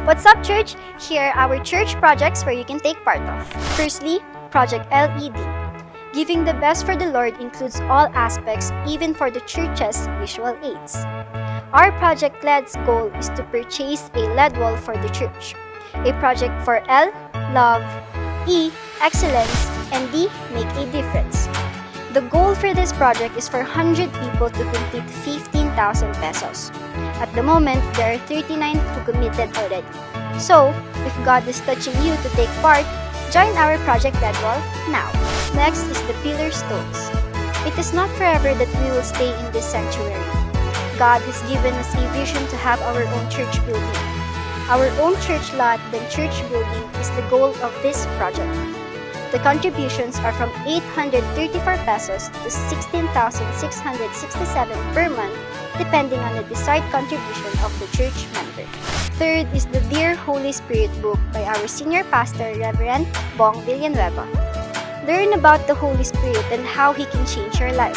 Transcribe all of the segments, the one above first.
What's up, church? Here are our church projects where you can take part of. Firstly, Project LED. Giving the best for the Lord includes all aspects, even for the church's visual aids. Our Project LED's goal is to purchase a LED wall for the church. A project for L, love, E, excellence, and D, make a difference. The goal for this project is for 100 people to complete 15,000 pesos. At the moment, there are 39 who committed already. So, if God is touching you to take part, join our Project LED wall now. Next is the pillar stones. It is not forever that we will stay in this sanctuary. God has given us a vision to have our own church building. Our own church lot, then church building, is the goal of this project. The contributions are from 834 pesos to 16,667 per month, depending on the desired contribution of the church member. Third is the Dear Holy Spirit book by our senior pastor, Reverend Bong Villanueva. Learn about the Holy Spirit and how He can change your life.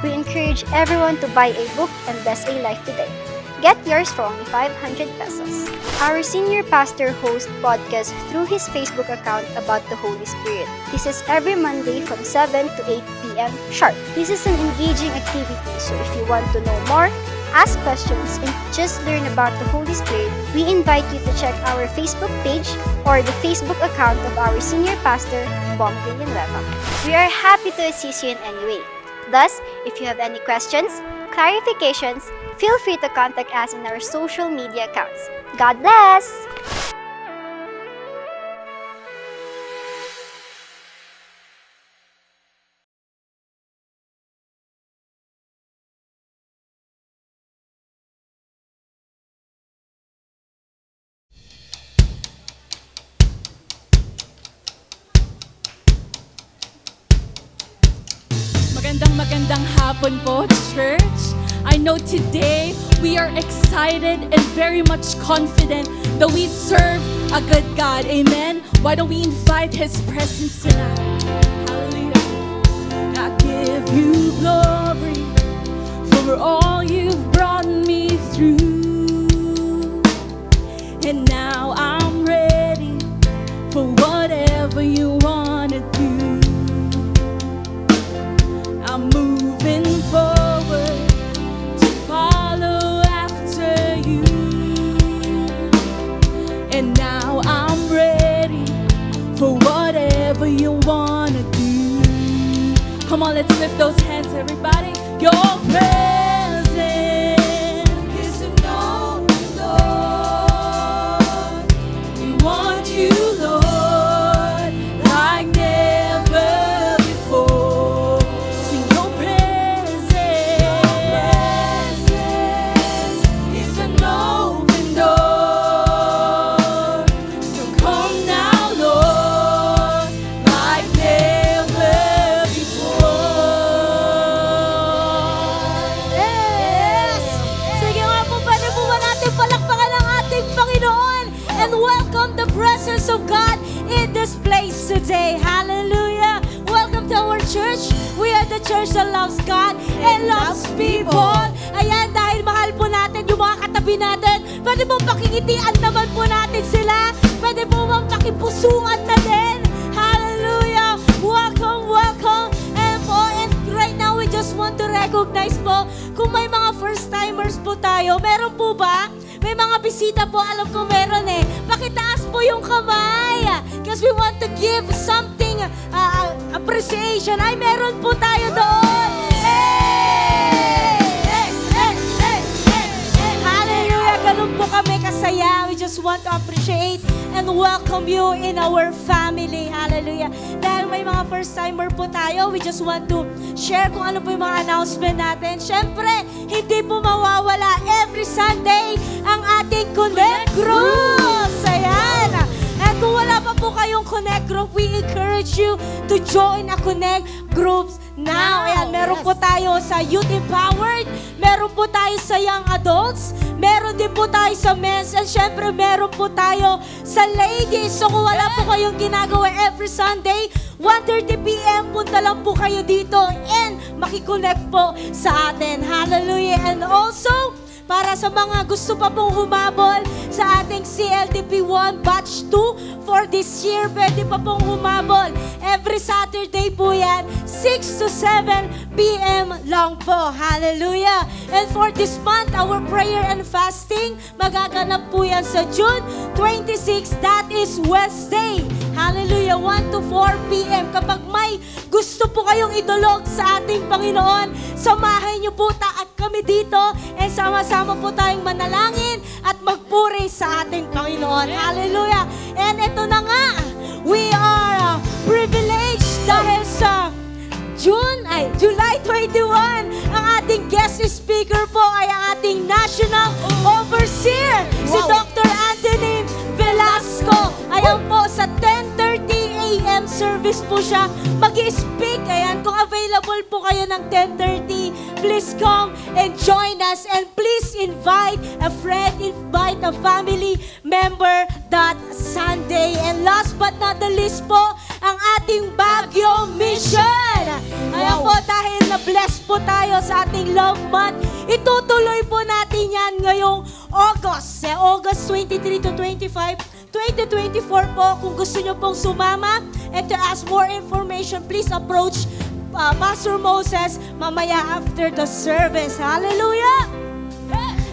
We encourage everyone to buy a book and bless a life today. Get yours for only 500 pesos. Our senior pastor hosts podcasts through his Facebook account about the Holy Spirit. This is every Monday from 7 to 8 p.m. sharp. This is an engaging activity, so if you want to know more, ask questions, and just learn about the Holy Spirit, we invite you to check our Facebook page or the Facebook account of our senior pastor, Bong Villanueva. We are happy to assist you in any way. Thus, if you have any questions, clarifications, feel free to contact us in our social media accounts. God bless! Magandang hapon po, church. I know today we are excited and very much confident that we serve a good God. Amen. Why don't we invite His presence tonight? Hallelujah. I give you glory for all you've brought me through. And now I'm ready for whatever you want to do. I'm moving forward to follow after you. And now I'm ready for whatever you want to do. Come on, let's lift those hands, everybody. Your presence is to know, Lord. We want you, Lord, like never before. Sing your presence is an open door. So come now, Lord, like never before. Yes! Sige nga po, pwede po ba natin palakpakan ang ating Panginoon and welcome the presence of God in this place today. Hallelujah! Welcome to our church. We are the church that loves God and loves people. Ayan, dahil mahal po natin yung mga katabi natin, pwede pong pakingitian naman po natin sila. Pwede po bang pakipusuan na din. Hallelujah! Welcome, welcome. And right now, we just want to recognize po, kung may mga first-timers po tayo, meron po ba? May mga bisita po, alam ko meron eh. Pakitaas po yung kamay. Because we want to give something, appreciation. Ay, meron po tayo doon. Hey! Hey! Hey! Hey! Hey! Hey! Hallelujah! Ganun po kami kasaya. We just want to appreciate and welcome you in our family. Hallelujah! Dahil may mga first-timer po tayo, we just want to share kung ano po yung mga announcement natin. Siyempre, hindi po mawawala every Sunday ang ating Connect Groups. Ayan! At kung wala pa po kayong Connect Group, we encourage you to join a Connect Groups now. Ayan, meron po tayo sa Youth Empowered, meron po tayo sa Young Adults, meron din po tayo sa Men's, and syempre meron po tayo sa Ladies. So kung wala po kayong ginagawa every Sunday, 1:30 p.m. punta lang po kayo dito and makikonnect po sa atin. Hallelujah! And also, para sa mga gusto pa pong humabol sa ating CLDP 1 Batch 2 for this year. Pwede pa pong humabol. Every Saturday po yan, 6 to 7 p.m. lang po. Hallelujah! And for this month, our prayer and fasting, magaganap po yan sa June 26. That is Wednesday. Hallelujah! 1 to 4 p.m. Kapag may gusto po kayong idulog sa ating Panginoon, samahan niyo po at kami dito and sama-sama po tayong manalangin at magpuri sa ating Panginoon. Hallelujah! And ito na nga, we are privileged dahil sa July 21, ang ating guest speaker po ay ang ating National Overseer, si Dr. Anthony Velasco. Ayan po, sa 10:30 a.m. service po siya mag-i-speak. Ayan, kung available po kayo ng 10:30, please come and join us. And please invite a friend, invite a family member that Sunday. And last but not the least po, ang ating Baguio Mission. Ayan po, dahil na-bless po tayo sa ating Love Month, itutuloy po natin yan ngayong August. August 23 to 25, 2024 po. Kung gusto nyo pong sumama and to ask more information, please approach Pastor Moses mamaya after the service. Hallelujah!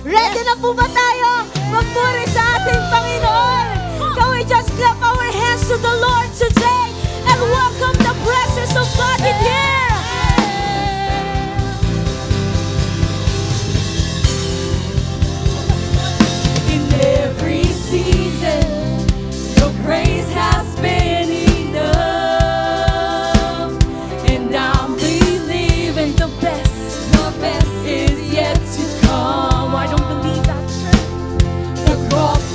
Ready na po ba tayo magpuri sa ating Panginoon? Can we just clap our hands to the Lord today and welcome the presence of God in here? In every season, your praise has been enough, and I'm believing the best is yet to come. I don't believe that, church. The cross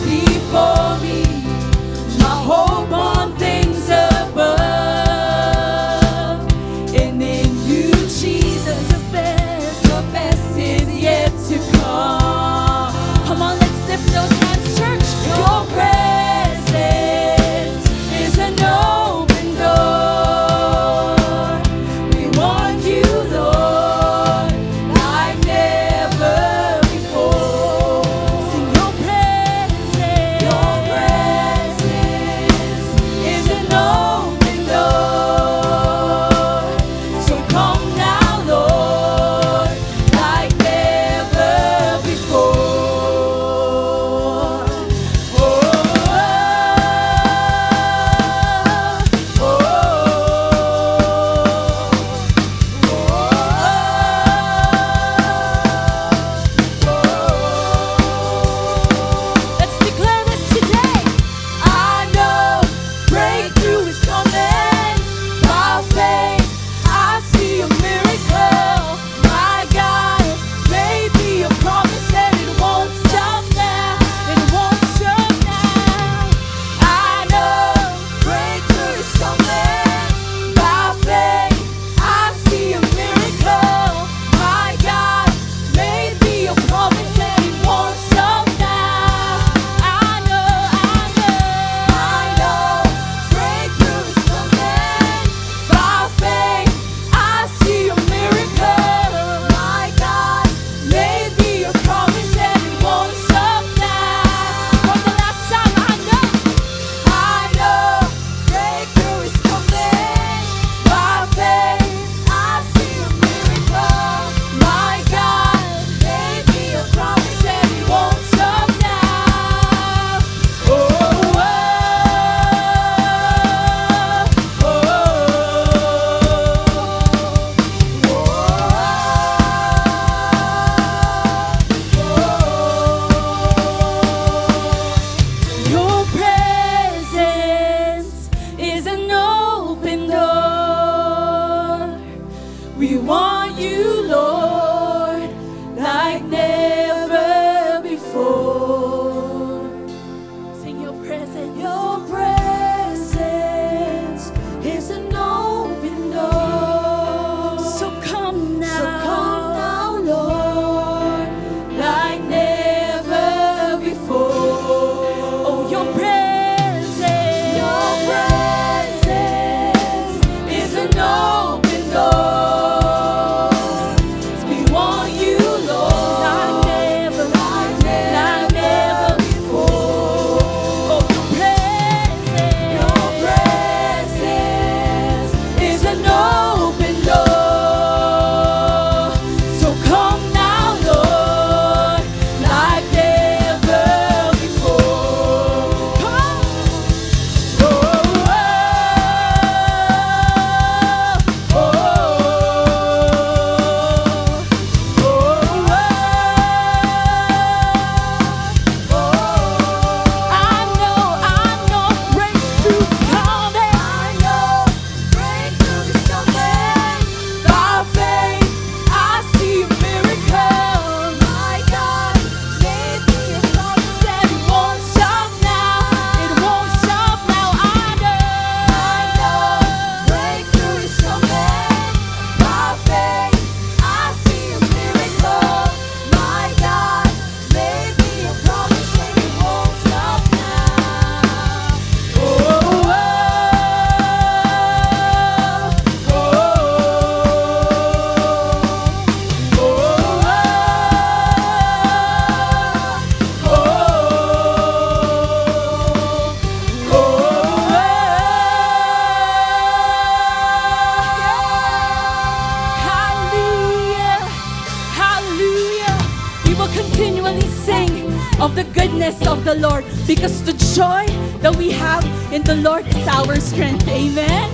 Lord, because the joy that we have in the Lord is our strength. Amen.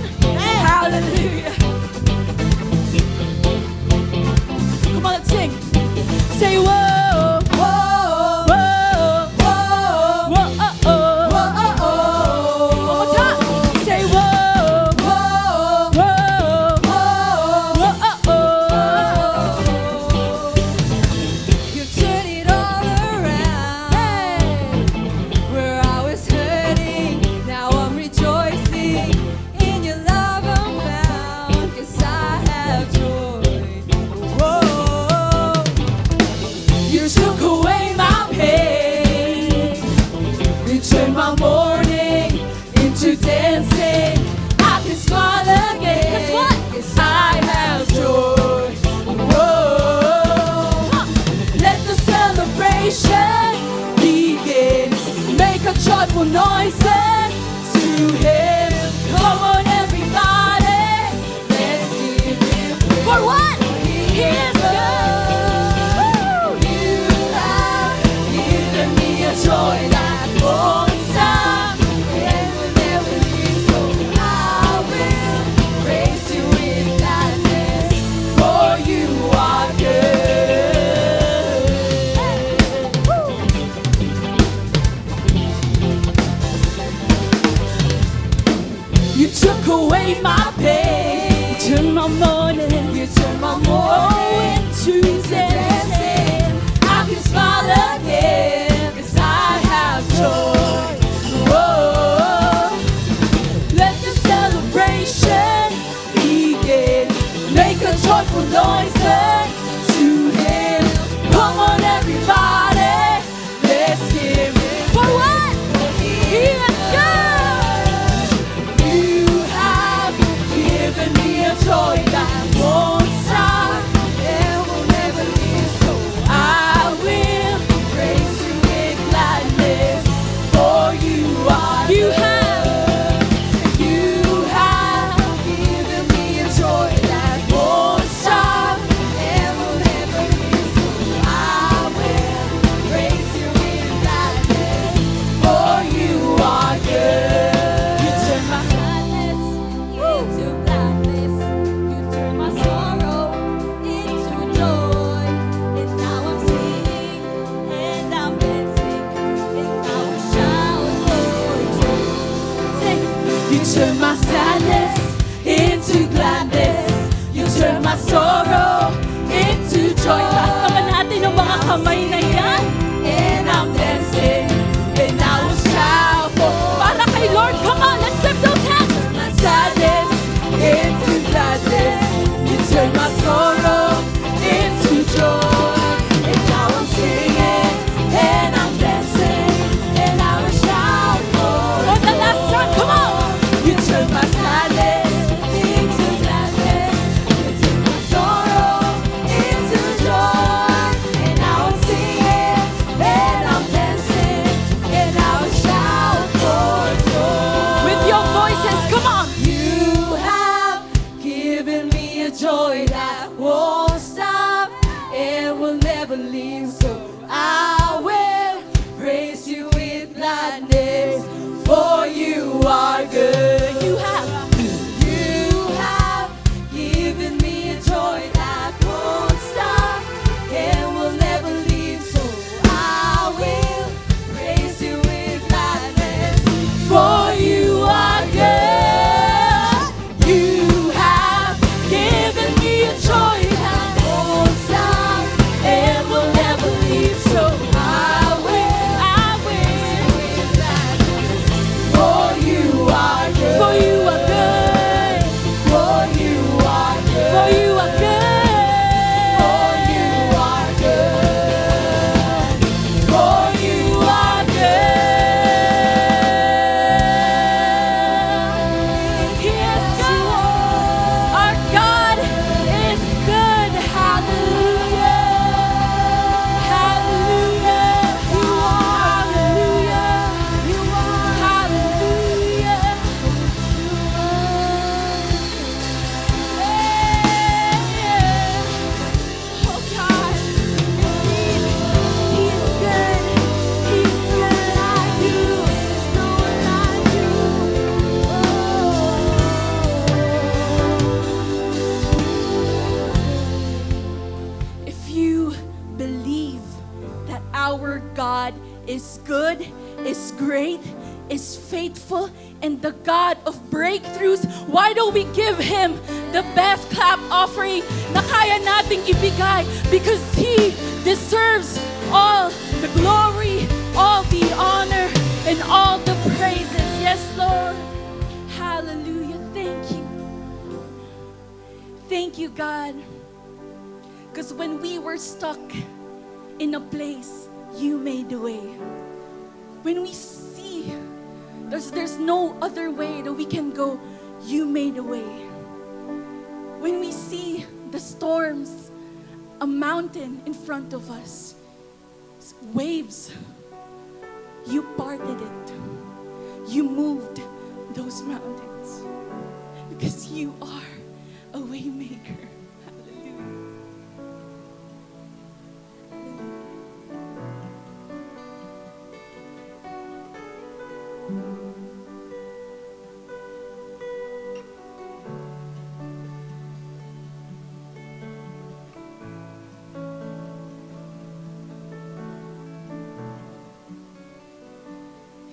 Hallelujah. Come on, let's sing. Say whoa, whoa, whoa, whoa, whoa, oh, oh. One more time. Say whoa, whoa, whoa, whoa, oh, oh. You turn it all around. Where I was hurting, now I'm rejoicing. In your love I'm found, 'cause I have joy. Whoa. You took away my pain. You turned my mourning into dancing. I can smile again. Guess what? 'Cause I have joy. Whoa. Let the celebration begin. Make a joyful noise to Him. Come on, everybody. Let's give Him praise. For what? He is good. You have given me a joy that won't stop and will never leave. So I will praise you in gladness, for you are good. You took away my pain. You turned my mourning. You turned my mourning into dancing. I can smile again 'cause I have joy. Whoa. Let the celebration begin. Make a joyful noise to Him. Come on, everybody. Let's give Him. For what? He is good. You have given me a joy that won't stop and will never leave. So I will praise you in gladness, for you are You good. have. You have given me a joy that won't stop and will never leave. So I will praise you in gladness, for you are good. You turn my Sadness into gladness. You turn my sorrow into joy. And now I'm singing and I'm dancing. And now I shout for joy. Sing. You turn my sadness into gladness. You turn my sorrow into joy. Taas naman natin ang mga kamay na yan. And I'm dancing, and I will shout for. Para kay Lord, come on, let's lift those hands. My sadness into gladness. You turn my sorrow into joy. And now I'm singing, and I'm dancing, and I will shout for. For the last time, come on. You turn my sadness into gladness. You turn my sorrow into joy. And now I'm singing, and I'm dancing, and I will shout for joy. With your voices, come on. You have given me a joy that won't stop and will never leave. So I will praise you with gladness, for you are good. You have given me a joy that won't stop and will never leave. So I will praise you with gladness, for you are good. You have given me a joy that won't stop and will never leave. So I will praise you with gladness, for you are good. For you are good. For you are good. For you are good. For you are good. For you are good. is faithful and the God of breakthroughs. Why don't we give Him the best clap offering na kaya nating ibigay? Because He deserves all the glory, all the honor, and all the praises. Yes, Lord. Hallelujah. Thank you. Thank you, God. Because when we were stuck in a place, you made the way. When we see there's no other way that we can go, you made a way. When we see the storms, a mountain in front of us, waves, you parted it. You moved those mountains because you are a way maker. Hallelujah.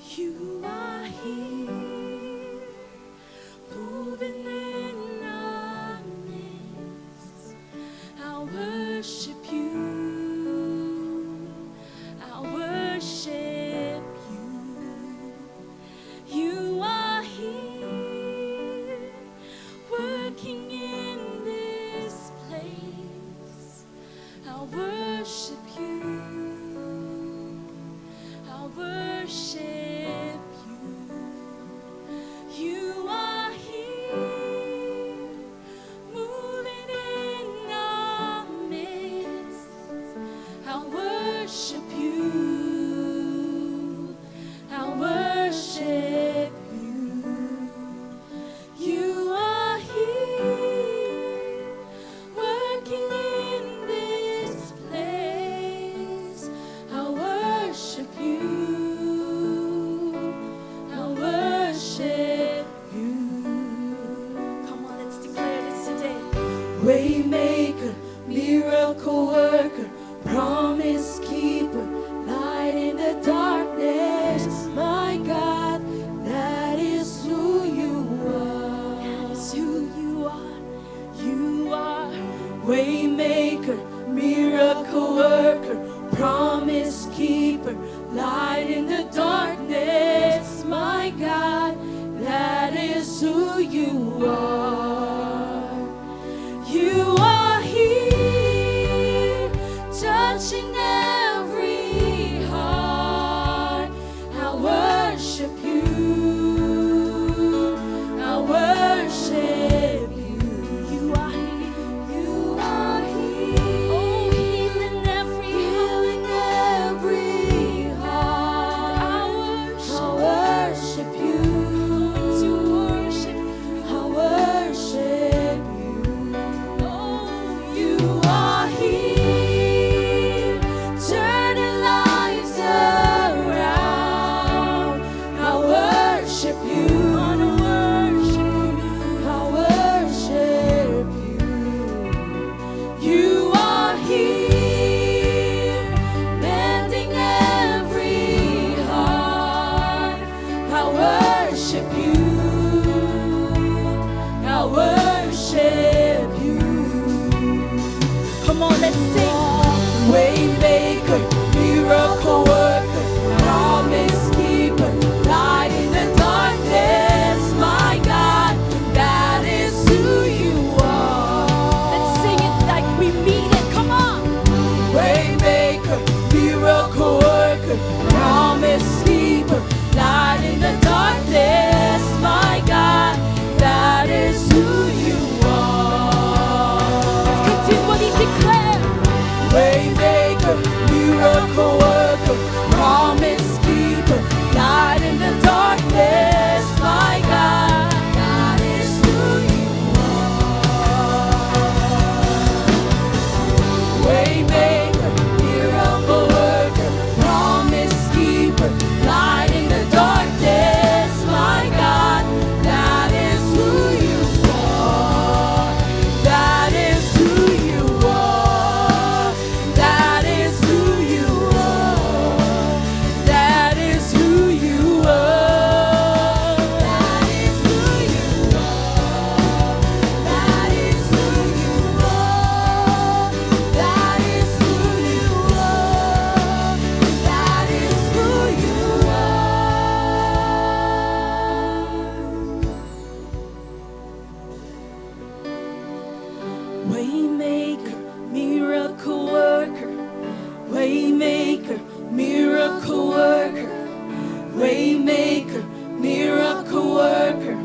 You are here, moving in our midst. I worship you. I worship you. You are here, working in this place. I worship you. I worship you. You are here, moving in our midst. I worship you. I worship you. You are here, working in this place. I worship you. I worship you. Come on, let's declare this today. Waymaker, miracle worker, promise keeper, light in the darkness. My God, that is who you are. That is who you are. You are waymaker, miracle worker, promise keeper, light in the darkness. My God, that is who you are. You are here, touching every heart. I worship you. I worship you. You are here. You are here. Oh, healing every heart. I worship you. To worship you. I worship you. Oh, you are here, turning lives around. I worship you. I worship you. You are here, mending every heart. I worship you. I worship you. Come on, let's sing. Waymaker, miracle worker, promise keeper, light in the darkness. My God, that is who you are. Let's sing it like we mean it. Come on. Waymaker, miracle worker, promise keeper, light in the darkness. Waymaker, miracle worker,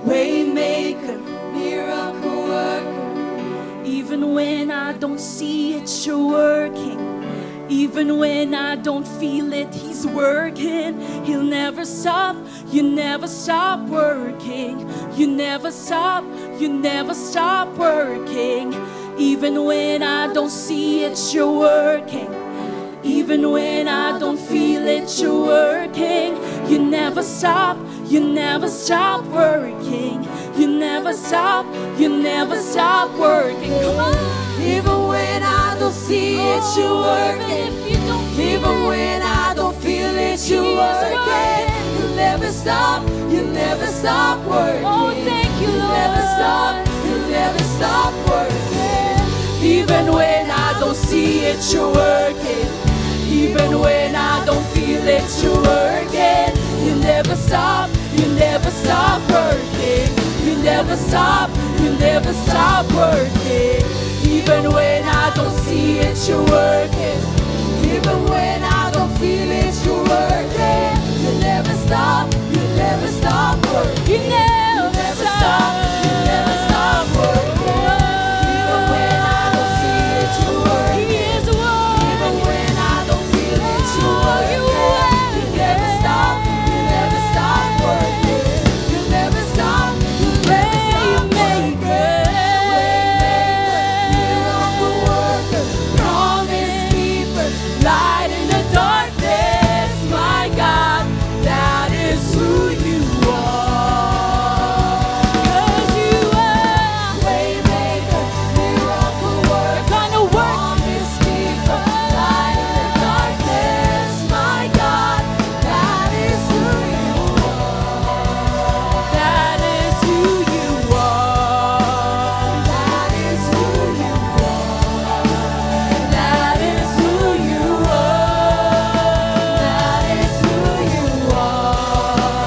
waymaker, miracle worker. Even when I don't see it, you're working. Even when I don't feel it, He's working. He'll never stop, you never stop working. You never stop working. Even when I don't see it, you're working. Even when I don't feel it, you're working. You never stop working. You never stop working. Come on. Even when I don't see it, you're working. Even when I don't feel it, you're working. You never stop working. Oh, thank you, Lord. You never stop working. Even when I don't see it, you're working. Even when I don't feel it, you're working. You never stop working. You never stop working. Even when I don't see it, you're working. Even when I don't feel it, you're working. You never stop working. You never stop working. Even when I don't see it, you're working. He is working. Even when I don't feel it, you're working. You never stop working. You never stop working. Miracle worker, promise keeper, Light in the darkness, my God, that is who you are. 'Cause you are waymaker, miracle worker, gonna work. promise keeper, light in the darkness, my God, that is who you are. That is who you are. That is who you are. That is who you are. That is who you are.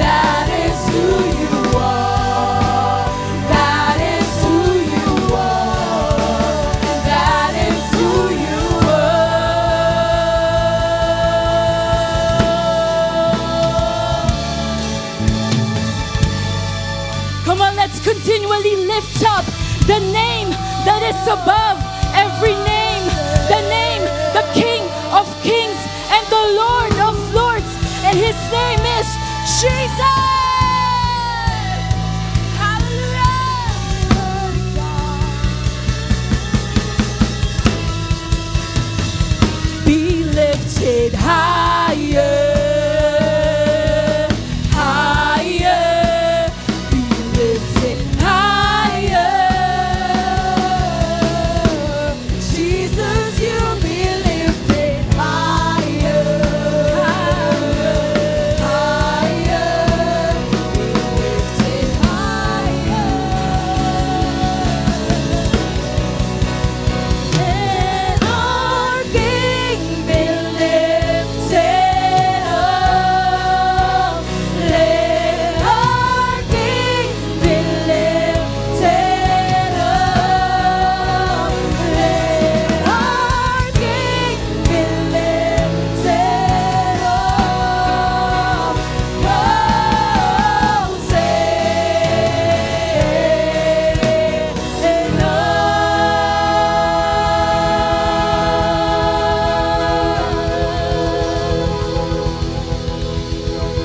That is who you are. That is who you are. That is who you are. Come on, let's continually lift up the name that is above every name. The name, the King of Kings and the Lord of Lords. And His name is Jesus. Hallelujah. Be lifted higher. Higher. Be lifted higher. Jesus, you be lifted higher. Higher. Be lifted higher. Let our King be lifted up. Let our King be lifted up. Let our King be lifted up.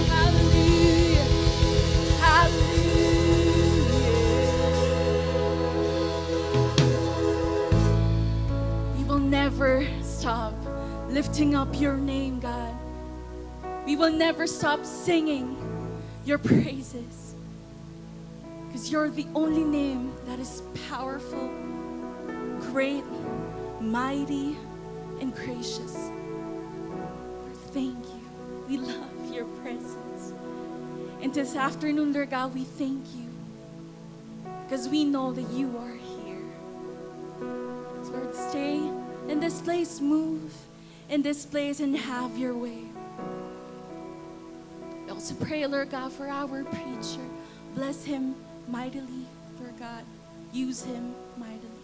Hallelujah. Hallelujah. We will never stop lifting up your name, God. We will never stop singing your praises. Because you're the only name that is powerful, great, mighty, and gracious. Lord, thank you. We love your presence. And this afternoon, Lord God, we thank you because we know that you are here. So Lord, stay in this place, move in this place, and have your way. We also pray, Lord God, for our preacher. Bless him mightily, Lord God. Use him mightily.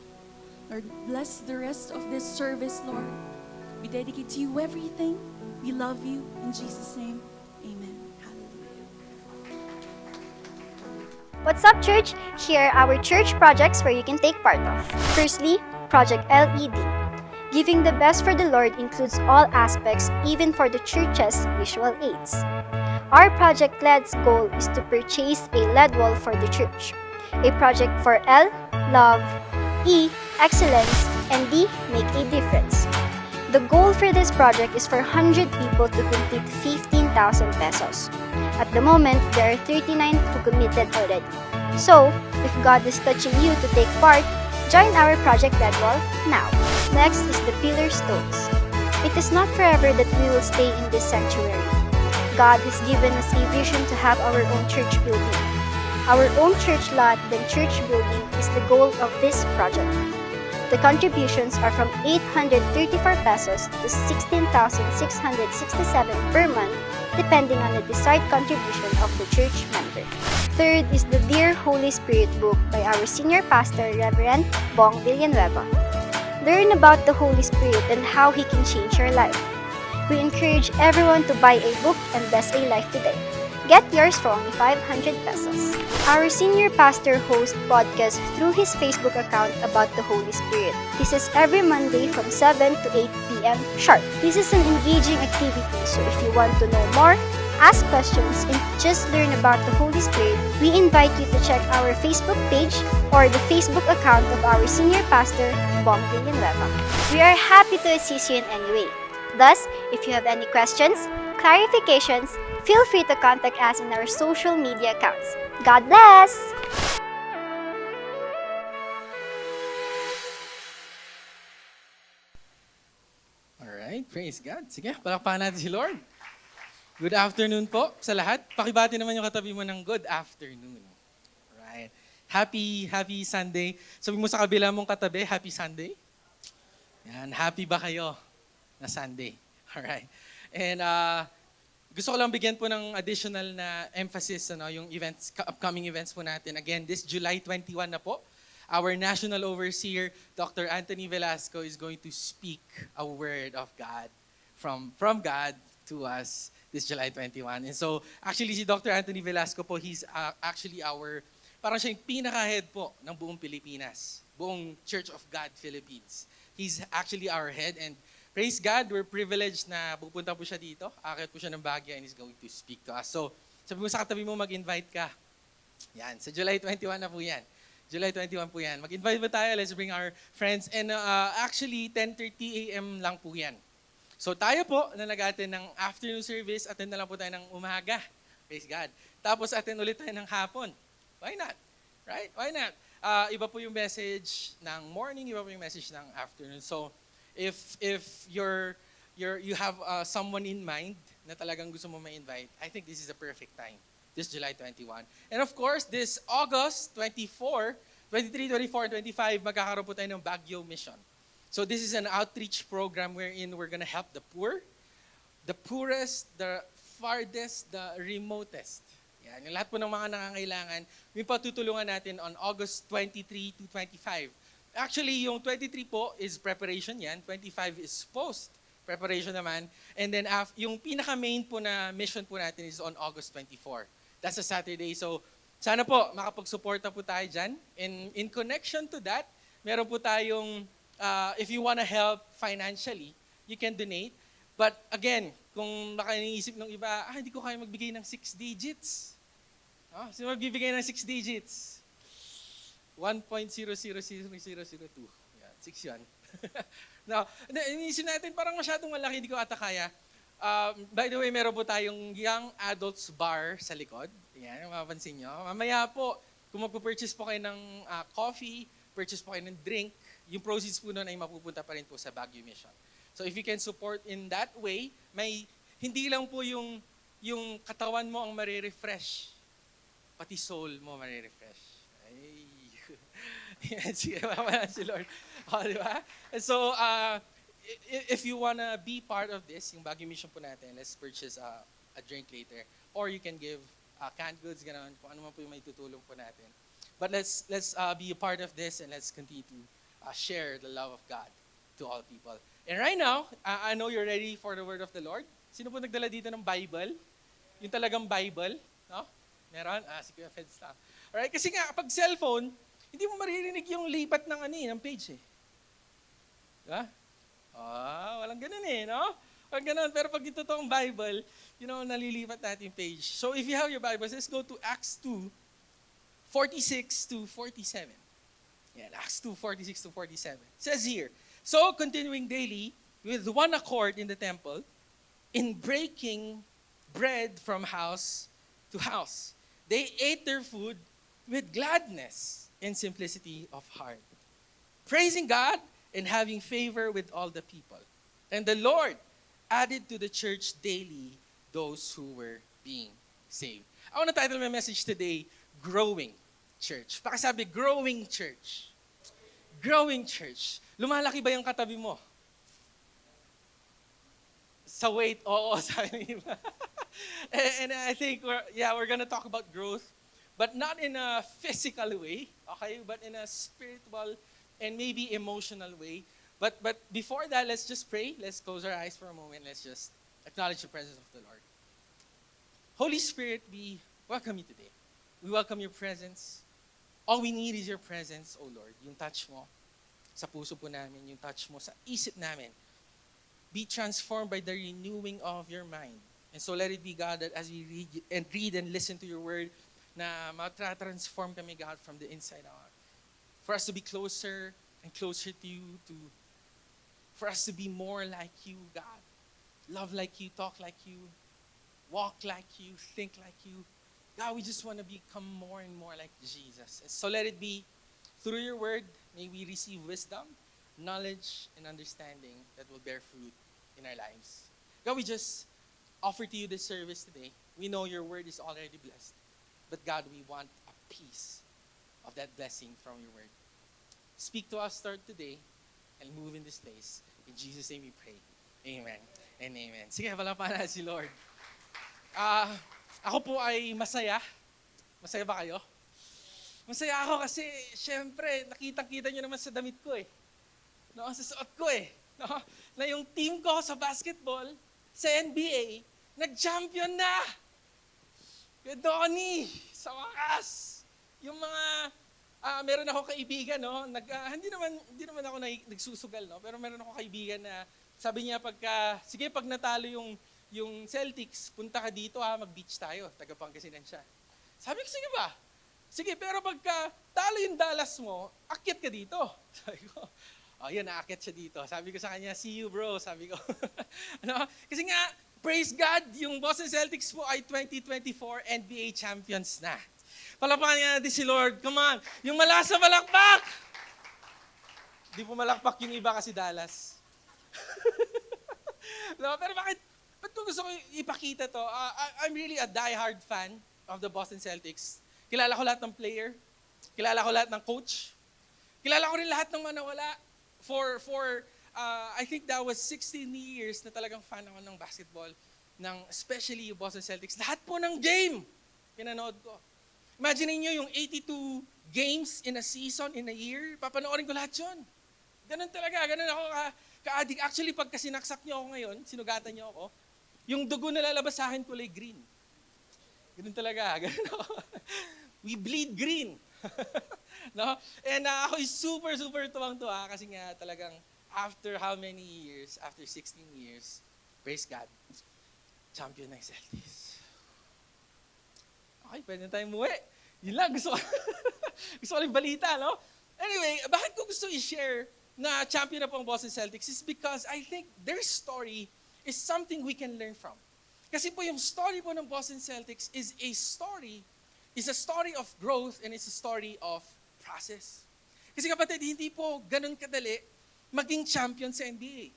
Lord, bless the rest of this service, Lord. We dedicate to you everything. We love you. In Jesus' name, amen. What's up, church? Here are our church projects where you can take part of. Firstly, Project LED. Giving the best for the Lord includes all aspects, even for the church's visual aids. Our Project LED's goal is to purchase a LED wall for the church. A project for L, love, E, excellence, and D, make a difference. The goal for this project is for 100 people to complete 15,000 pesos. At the moment, there are 39 who committed already. So, if God is touching you to take part, join our Project LED wall now. Next is the pillar stones. It is not forever that we will stay in this sanctuary. God has given us a vision to have our own church building. Our own church lot, then church building, is the goal of this project. The contributions are from 834 pesos to 16,667 per month, depending on the desired contribution of the church member. Third is the Dear Holy Spirit book by our senior pastor, Reverend Bong Villanueva. Learn about the Holy Spirit and how He can change your life. We encourage everyone to buy a book and bless a life today. Get yours for only 500 pesos. Our senior pastor hosts podcasts through his Facebook account about the Holy Spirit. This is every Monday from 7 to 8 p.m. sharp. This is an engaging activity, so if you want to know more, ask questions, and just learn about the Holy Spirit, we invite you to check our Facebook page or the Facebook account of our senior pastor, Bong Villanueva. We are happy to assist you in any way. Thus, if you have any questions, clarifications, feel free to contact us in our social media accounts. God bless! Alright, praise God. Sige, palakpakan natin si Lord. Good afternoon po sa lahat. Pakibati naman yung katabi mo ng good afternoon. Alright. Happy Sunday. Sabi mo sa kabila mong katabi, happy Sunday. Yan, happy ba kayo na Sunday? Alright. And gusto ko lang bigyan po ng additional na emphasis, yung events, upcoming events po natin. Again, this July 21 na po, our National Overseer, Dr. Anthony Velasco, is going to speak a word of God from God to us this July 21. And so, actually, si Dr. Anthony Velasco po, he's actually parang siya yung pinaka-head po ng buong Pilipinas, buong Church of God Philippines. He's actually our head, and praise God, we're privileged na pupunta po siya dito. Akit po siya ng Baguio and he's going to speak to us. So, sabi mo sa katabi mo, mag-invite ka. Yan, sa July 21 na po yan. July 21 po yan. Mag-invite ba tayo? Let's bring our friends. And actually, 10:30 a.m. lang po yan. So tayo po, nalagatin ng afternoon service, attend na lang po tayo ng umaga. Praise God. Tapos attend ulit tayo ng hapon. Why not? Right? Why not? Iba po yung message ng morning, iba po yung message ng afternoon. So, if you have someone in mind na talagang gusto mo ma-invite, I think this is the perfect time. This July 21. And of course, this August 23, 24, and 25, magkakaroon po tayo ng Baguio Mission. So this is an outreach program wherein we're gonna help the poor, the poorest, the farthest, the remotest. Yan, yung lahat po ng mga nangangailangan, yung patutulungan natin on August 23 to 25. Actually, yung 23 po is preparation yan, 25 is post-preparation naman, and then yung pinaka-main po na mission po natin is on August 24. That's a Saturday. So, sana po, makapag-suporta po tayo dyan. In connection to that, meron po tayong, if you wanna help financially, you can donate. But again, kung baka iniisip ng iba, hindi ko kaya magbigay ng 6 digits. Sino magbibigay ng 6 digits? 1.000002. Yan, 6 yan. Now, iniisip natin, parang masyadong malaki, hindi ko ata kaya. By the way, meron po tayong young adults bar sa likod. Yan, mapapansin nyo. Mamaya po, kung magpo-purchase po kayo ng coffee, purchase po kayo ng drink, yung proceeds po nun ay mapupunta pa rin po sa Baguio Mission. So if you can support in that way, hindi lang po yung katawan mo ang marirefresh, pati soul mo marirefresh. Ay, yan, sige, mamahan si Lord. Di ba? And so, if you wanna be part of this, yung Baguio Mission po natin, let's purchase a drink later. Or you can give canned goods, gano'n, kung ano man po yung may tutulong po natin. But let's be a part of this and let's continue to share the love of God to all people. And right now, I know you're ready for the word of the Lord. Sino po nagdala dito ng Bible? Yung talagang Bible, no? Meron? Si Kuya Feds lang. Alright? Kasi nga, pag cellphone, hindi mo maririnig yung lipat ng page eh. Diba? Walang ganun eh, no? Walang ganun. Pero pag ito toong Bible, nalilipat natin yung page. So if you have your Bible, let's go to Acts 2, 46 to 47. Yeah, Acts 2, 46 to 47. It says here, so continuing daily with one accord in the temple, in breaking bread from house to house, they ate their food with gladness and simplicity of heart, praising God and having favor with all the people. And the Lord added to the church daily those who were being saved. I want to title my message today, Growing Church. Pakisabi, Growing Church. Growing Church. Lumalaki ba yung katabi mo? Sa weight, oo, sabi niyo. And I think we're gonna talk about growth, but not in a physical way, okay, but in a spiritual and maybe emotional way. But before that, let's just pray. Let's close our eyes for a moment. Let's just acknowledge the presence of the Lord. Holy Spirit, we welcome you today. We welcome your presence. All we need is your presence, O Lord. Yung touch mo sa puso po namin, yung touch mo sa isip namin. Be transformed by the renewing of your mind. And so let it be, God, that as we read and listen to your word, na matransform kami, God, from the inside out. For us to be closer and closer to you, for us to be more like you, God. Love like you, talk like you, walk like you, think like you. God, we just want to become more and more like Jesus. And so let it be through your word, may we receive wisdom, knowledge, and understanding that will bear fruit in our lives. God, we just offer to you this service today. We know your word is already blessed. But God, we want a piece of that blessing from your word. Speak to us, start today, and move in this place. In Jesus' name we pray. Amen and amen. Sige, palapanan si Lord. Ako po ay masaya. Masaya ba kayo? Masaya ako kasi, syempre, nakita-kita nyo naman sa damit ko eh. No, sa suot ko eh. No? Na yung team ko sa basketball, sa NBA, nag-champion na! Kuya Donnie, sa wakas! Yung mga, meron ako kaibigan, no? Hindi naman ako nagsusugal, no? Pero meron ako kaibigan na, sabi niya sige, pag natalo yung Celtics, punta ka dito mag-beach tayo, taga Pangasinan siya. Sabi ko, sige ba? Sige, pero pagka talo yung Dallas mo, akyat ka dito. Sabi ko, yun, naakyat siya dito. Sabi ko sa kanya, see you bro, sabi ko. Kasi nga, praise God, yung Boston Celtics po ay 2024 NBA champions na. Palapakan nga natin si Lord, come on. Yung malakas na malakpak! Di po malakpak yung iba kasi Dallas. No, pero ba't ko gusto ko ipakita to? I'm really a die-hard fan of the Boston Celtics. Kilala ko lahat ng player. Kilala ko lahat ng coach. Kilala ko rin lahat ng manawala. I think that was 16 years na talagang fan ako ng basketball, especially yung Boston Celtics. Lahat po ng game, pinanood ko. Imagine niyo yung 82 games in a season, in a year, papanoorin ko lahat yun. Ganun talaga, ganun ako ka-addict. Actually, pagka sinaksak niyo ako ngayon, sinugatan niyo ako, yung dugo na lalabas sa akin kulay green. Ganun talaga, ganun ako. We bleed green. No? And ako is super tuwang-tuwa kasi nga talagang after how many years, after 16 years, praise God, champion ng Celtics. Okay, pwede na tayong muwi. Yun lang, gusto ko lang balita, no? Anyway, bakit ko gusto i-share na champion na po ang Boston Celtics is because I think their story is something we can learn from. Kasi po yung story po ng Boston Celtics is a story of growth and it's a story of process. Kasi kapatid, hindi po ganun kadali maging champion sa NBA.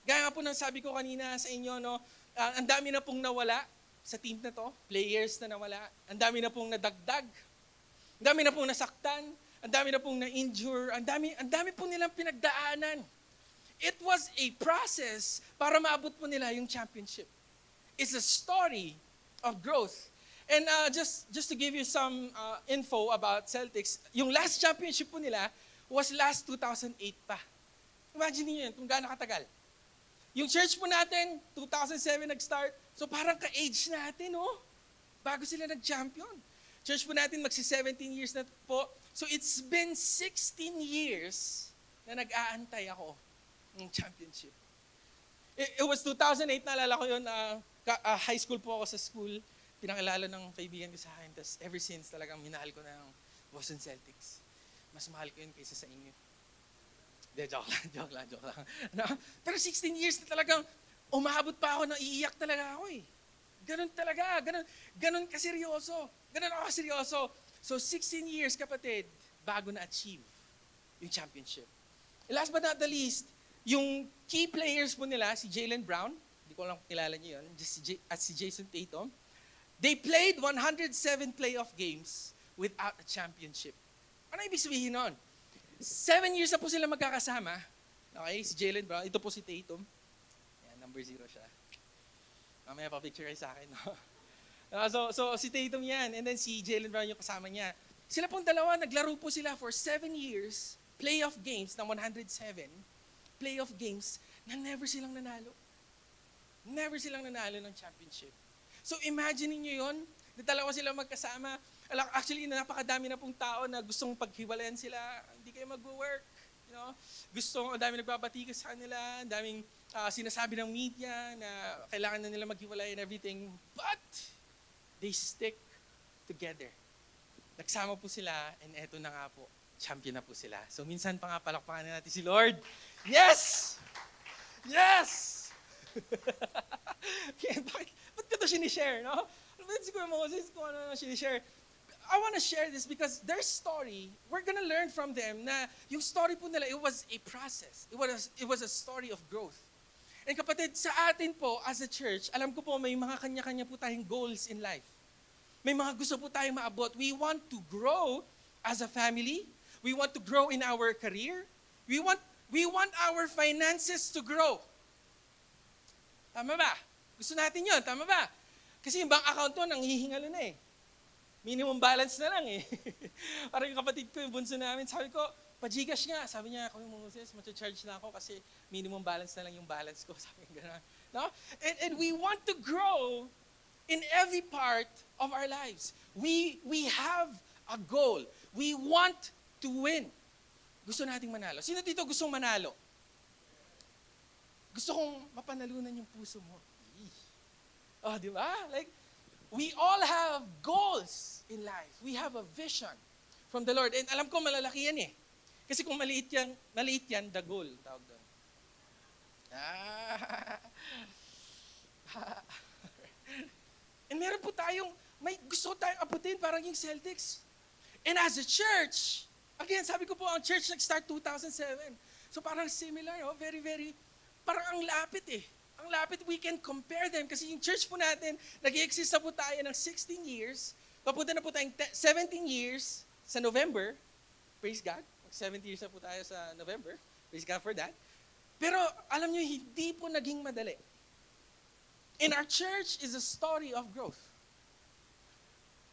Gaya nga po ng sabi ko kanina sa inyo, no, ang dami na pong nawala sa team na to, players na nawala, ang dami na pong nadagdag, ang dami na pong nasaktan, ang dami na pong na-injure, ang dami po nilang pinagdaanan. It was a process para maabot po nila yung championship. It's a story of growth. And just to give you some info about Celtics, yung last championship po nila was last 2008 pa. Imagine niyo yun, kung gaano katagal. Yung church po natin, 2007 nag-start, so parang ka-age natin, oh, bago sila nag-champion. Church po natin magsi-17 years na po. So it's been 16 years na nag-aantay ako ng championship. It was 2008, naalala ko yun, high school po ako sa school. Pinakilala ng kaibigan ko sa akin. Tapos ever since talagang minahal ko na ang Boston Celtics. Mas mahal ko yun kaysa sa inyo. Hindi, joke lang. No? Pero 16 years na talagang umabot pa ako na iiyak talaga ako eh. Ganun talaga, ganun kaseryoso. Ganun ako kaseryoso. So 16 years, kapatid, bago na-achieve yung championship. And last but not the least, yung key players po nila, si Jaylen Brown, hindi ko lang kilala niyo yun, at si Jason Tatum, they played 107 playoff games without a championship. Ano ibig sabihin nun? 7 years na po sila magkakasama. Okay, si Jaylen Brown, ito po si Tatum. Yan, number 0 siya. Mamaya pa-picture kayo sa akin. No? So si Tatum yan, and then si Jaylen Brown yung kasama niya. Sila pong dalawa, naglaro po sila for 7 years, playoff games ng 107, playoff games na never silang nanalo. Never silang nanalo ng championship. So imagine niyo yon, na dalawa silang magkasama. Actually, napakadami na pong tao na gustong paghiwalayan sila. Hindi kayo mag-work. You know? Ang dami nagbabati sa kanila, ang daming sinasabi ng media na kailangan na nila maghiwalay and everything. But they stick together. Nagsama po sila, and eto na nga po, champion na po sila. So minsan pa nga palakpakan na natin si Lord. Yes! Yes! Ba't ko ito sinishare, no? Ba't siguro mo kung ano sinishare? I want to share this because their story, we're gonna learn from them na yung story po nila, it was a process. It was a story of growth. And kapatid, sa atin po, as a church, alam ko po may mga kanya-kanya po tayong goals in life. May mga gusto po tayong maabot. We want to grow as a family. We want to grow in our career. We want our finances to grow. Tama ba? Gusto natin yun, tama ba? Kasi yung bank account to, nanghihingalo na eh. Minimum balance na lang eh. Parang yung kapatid ko, yung bunso namin, sabi ko, pa-Gcash nga. Sabi niya, ako yung Moses, matcha-charge na ako kasi minimum balance na lang yung balance ko. Sabi ko gano'n. No? And we want to grow in every part of our lives. We have a goal. We want to win. Gusto nating manalo. Sino dito gustong manalo? Gusto kong mapanalunan yung puso mo. Oh, di ba? Like, we all have goals in life. We have a vision from the Lord. And alam ko malalaki yan eh. Kasi kung maliit yan, the goal, tawag doon. And meron po may gusto tayong abutin, parang yung Celtics. And as a church, again, sabi ko po, ang church nag-start 2007. So parang similar, oh, very, very, parang ang lapit eh. Ang lapit, we can compare them. Kasi yung church po natin, nag-i-exist na po tayo ng 16 years. Papunta na po tayong 17 years sa November. Praise God. 17 years na po tayo sa November. Praise God for that. Pero alam nyo, hindi po naging madali. And our church is a story of growth.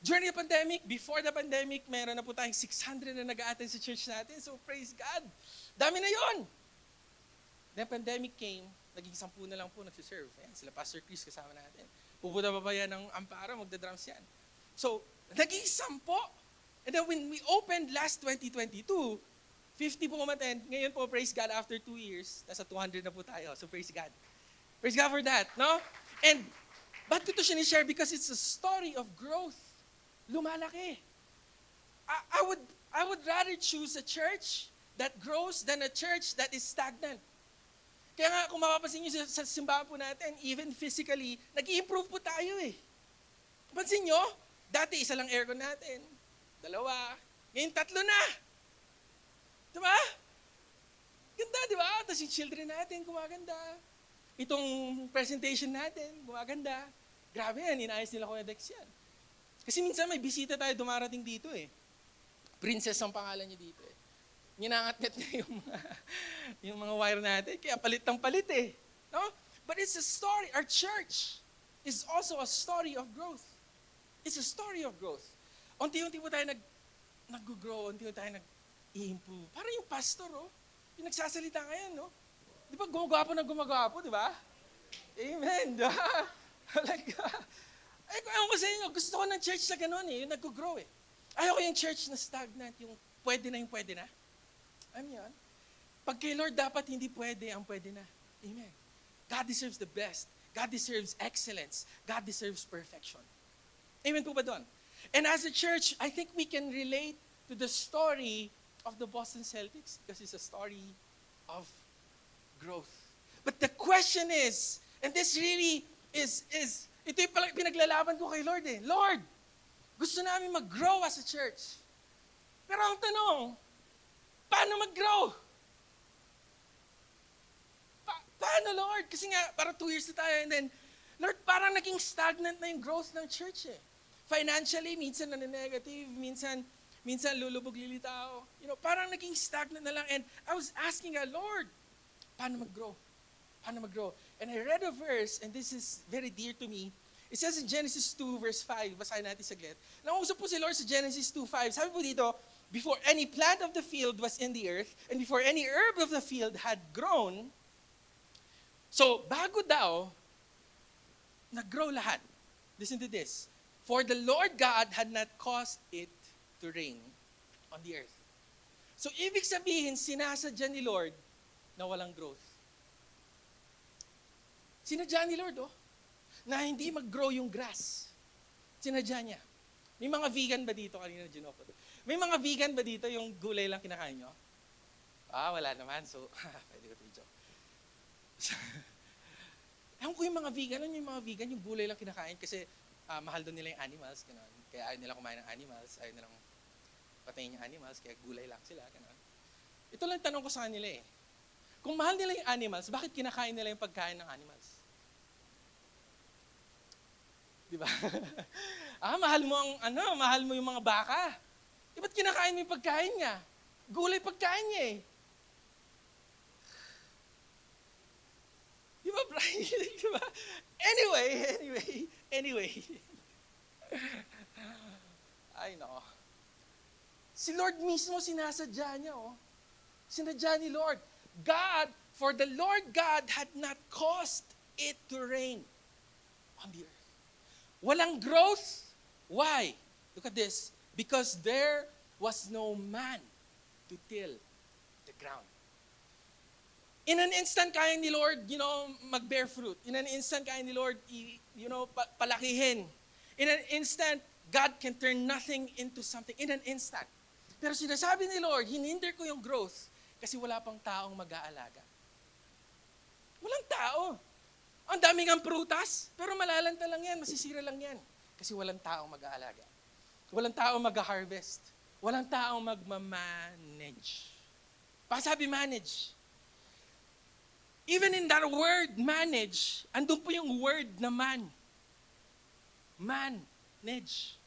During the pandemic, before the pandemic, meron na po tayong 600 na nag-a-attend sa church natin. So praise God. Dami na yon. Then pandemic came, naging 10 na lang po nagsiserve. Ayan, sila Pastor Chris kasama natin. Pupunta pa ba yan ng Amparo, magda-drums yan. So, naging 10. And then when we opened last 2022, 50 po umattend. Ngayon po, praise God, after 2 years, nasa 200 na po tayo. So praise God. Praise God for that, no? And, ba't ko ito sinishare? Because it's a story of growth. Lumalaki. I would rather choose a church that grows than a church that is stagnant. Kaya nga, kung mapapansin nyo sa simbahan po natin, even physically, nag-i-improve po tayo eh. Pansin nyo, dati isa lang aircon natin, 2, ngayon 3 na. Diba? Ganda, di ba? Tapos yung children natin, gumaganda. Itong presentation natin, gumaganda. Grabe yan, inayos nila Kuya Dex yan. Kasi minsan may bisita tayo dumarating dito eh. Princess ang pangalan niya dito eh. Ninangat-ngat niya yung mga wire natin, kaya palit ng palit eh. No? But it's a story. Our church is also a story of growth. It's a story of growth. Unti-unti po tayo nag-grow, unti-unti tayo nag-improve. Parang yung pastor, oh, yung nagsasalita ngayon, no? Di ba gumagapo na gumagapo, di ba? Amen. Like, Ay, kung ewan ko sa inyo, gusto ko ng church na gano'n eh, yung nag-grow eh. Ayoko yung church na stagnant, yung pwede na yung pwede na. Alam niyo yun? Pag kay Lord, dapat hindi pwede ang pwede na. Amen. God deserves the best. God deserves excellence. God deserves perfection. Amen po ba doon? And as a church, I think we can relate to the story of the Boston Celtics because it's a story of growth. But the question is, and this really is ito yung pinaglalaban ko kay Lord eh. Lord, gusto namin mag-grow as a church. Pero ang tanong, paano mag-grow? Paano, Lord? Kasi nga, para 2 years na tayo, and then, Lord, parang naging stagnant na yung growth ng church eh. Financially, minsan negative, minsan lulubog lilitaw. Parang naging stagnant na lang. And I was asking God, Lord, paano mag-grow? Paano mag-grow? And I read a verse, and this is very dear to me. It says in Genesis 2, verse 5, basahin natin saglit. Nangusap po si Lord sa Genesis 2:5. Sabi po dito, before any plant of the field was in the earth, and before any herb of the field had grown, so bago daw, nag-grow lahat. Listen to this. For the Lord God had not caused it to rain on the earth. So ibig sabihin, sinasadya ni Lord na walang growth. Sinadya ni Lord, na hindi mag-grow yung grass. Sinadya niya. May mga vegan ba dito? Kanina ginoko. May mga vegan ba dito yung gulay lang kinakain nyo? Wala naman. So, pwede ko i-joke. Ewan ko yung mga vegan, ano yung mga vegan, yung gulay lang kinakain kasi mahal doon nila yung animals, gano'n. Kaya ayaw nila kumain ng animals, ayaw nilang patayin yung animals, kaya gulay lang sila, gano'n. Ito lang tanong ko sa kanila eh. Kung mahal nila yung animals, bakit kinakain nila yung pagkain ng animals? Di ba? Mahal mo yung mga baka. Ba't kinakain mo yung pagkain niya? Gulay pagkain niya eh. Di ba, Brian? Di ba? Anyway. Ay, no. Si Lord mismo sinasadya niya, Sinadya ni Lord. God, for the Lord God had not caused it to rain on the earth. Walang growth. Why? Look at this. Because there was no man to till the ground. In an instant, kaya ni Lord, mag-bear fruit. In an instant, kaya ni Lord, palakihin. In an instant, God can turn nothing into something. In an instant. Pero sinasabi ni Lord, hinindir ko yung growth kasi wala pang taong mag-aalaga. Walang tao. Ang daming ang prutas, pero malalanta lang yan, masisira lang yan. Kasi walang taong mag-aalaga. Walang taong mag-harvest. Walang taong magmamanage. Pasabi manage. Even in that word, manage, andun po yung word na man. Manage.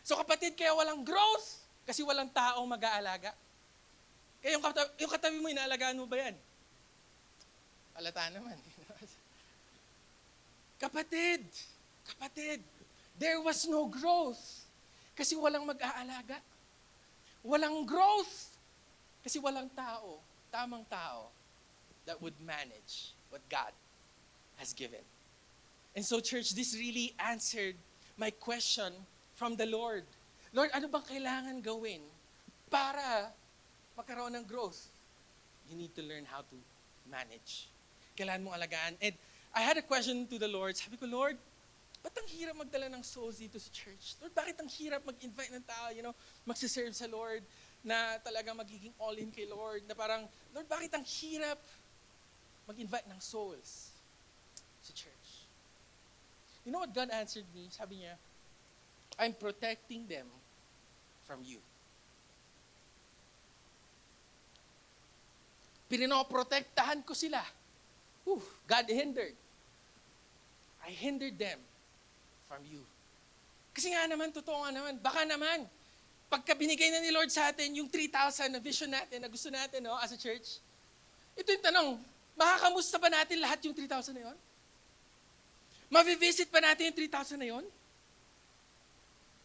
So kapatid, kaya walang growth, kasi walang taong mag-aalaga. Kaya yung katabi mo, inaalagaan mo ba yan? Palata naman. Kapatid, there was no growth kasi walang mag-aalaga. Walang growth kasi walang tao, tamang tao that would manage what God has given. And so church, this really answered my question from the Lord. Lord, ano bang kailangan gawin para magkaroon ng growth? You need to learn how to manage. Kailangan mong alagaan. And I had a question to the Lord. Sabi ko, Lord, ba't ang hirap magdala ng souls dito sa church? Lord, bakit ang hirap mag-invite ng tao, magsiserve sa Lord, na talaga magiging all-in kay Lord, na parang, Lord, bakit ang hirap mag-invite ng souls sa church? You know what God answered me? Sabi niya, I'm protecting them from you. Pinoprotektahan ko sila. God hindered. I hindered them from you. Kasi nga naman, totoo nga naman, baka naman, pagka binigay na ni Lord sa atin yung 3,000 na vision natin, na gusto natin as a church, ito yung tanong, makakamusta ba natin lahat yung 3,000 na yun? Mavivisit ba natin yung 3,000 na yun?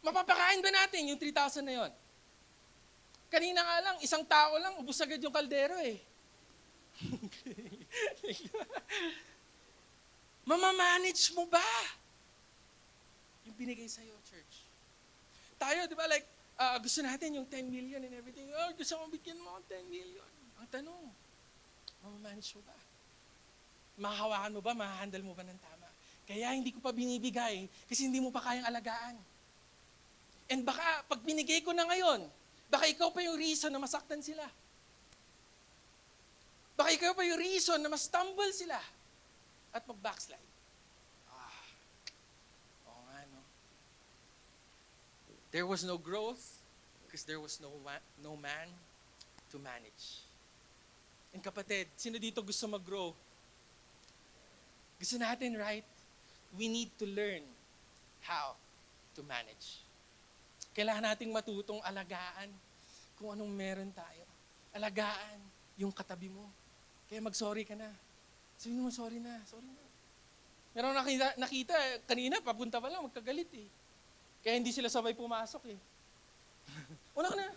Mapapakain ba natin yung 3,000 na yun? Kanina nga lang, isang tao lang, ubus agad yung kaldero eh. Mamamanage mo ba? yung binigay sa'yo, church. Tayo, di ba, like, gusto natin yung 10 million and everything. Oh, gusto kong bigyan mo ng 10 million. Ang tanong, mamamanage mo ba? Mahahawakan mo ba? Mahahandle mo ba ng tama? Kaya hindi ko pa binibigay kasi hindi mo pa kayang alagaan. And baka, pag binigay ko na ngayon, baka ikaw pa yung reason na masaktan sila. Baka ikaw pa yung reason na ma-stumble sila at mag-backslide. Oo nga, no? There was no growth because there was no man to manage. And kapatid, sino dito gusto mag-grow? Gusto natin, right? We need to learn how to manage. Kailangan nating matutong alagaan kung anong meron tayo. Alagaan yung katabi mo. Kaya mag-sorry ka na. Sabihin mo, sorry na. Meron nakita kanina, papunta pa lang, magkagalit eh. Kaya hindi sila sabay pumasok eh. Una ka na.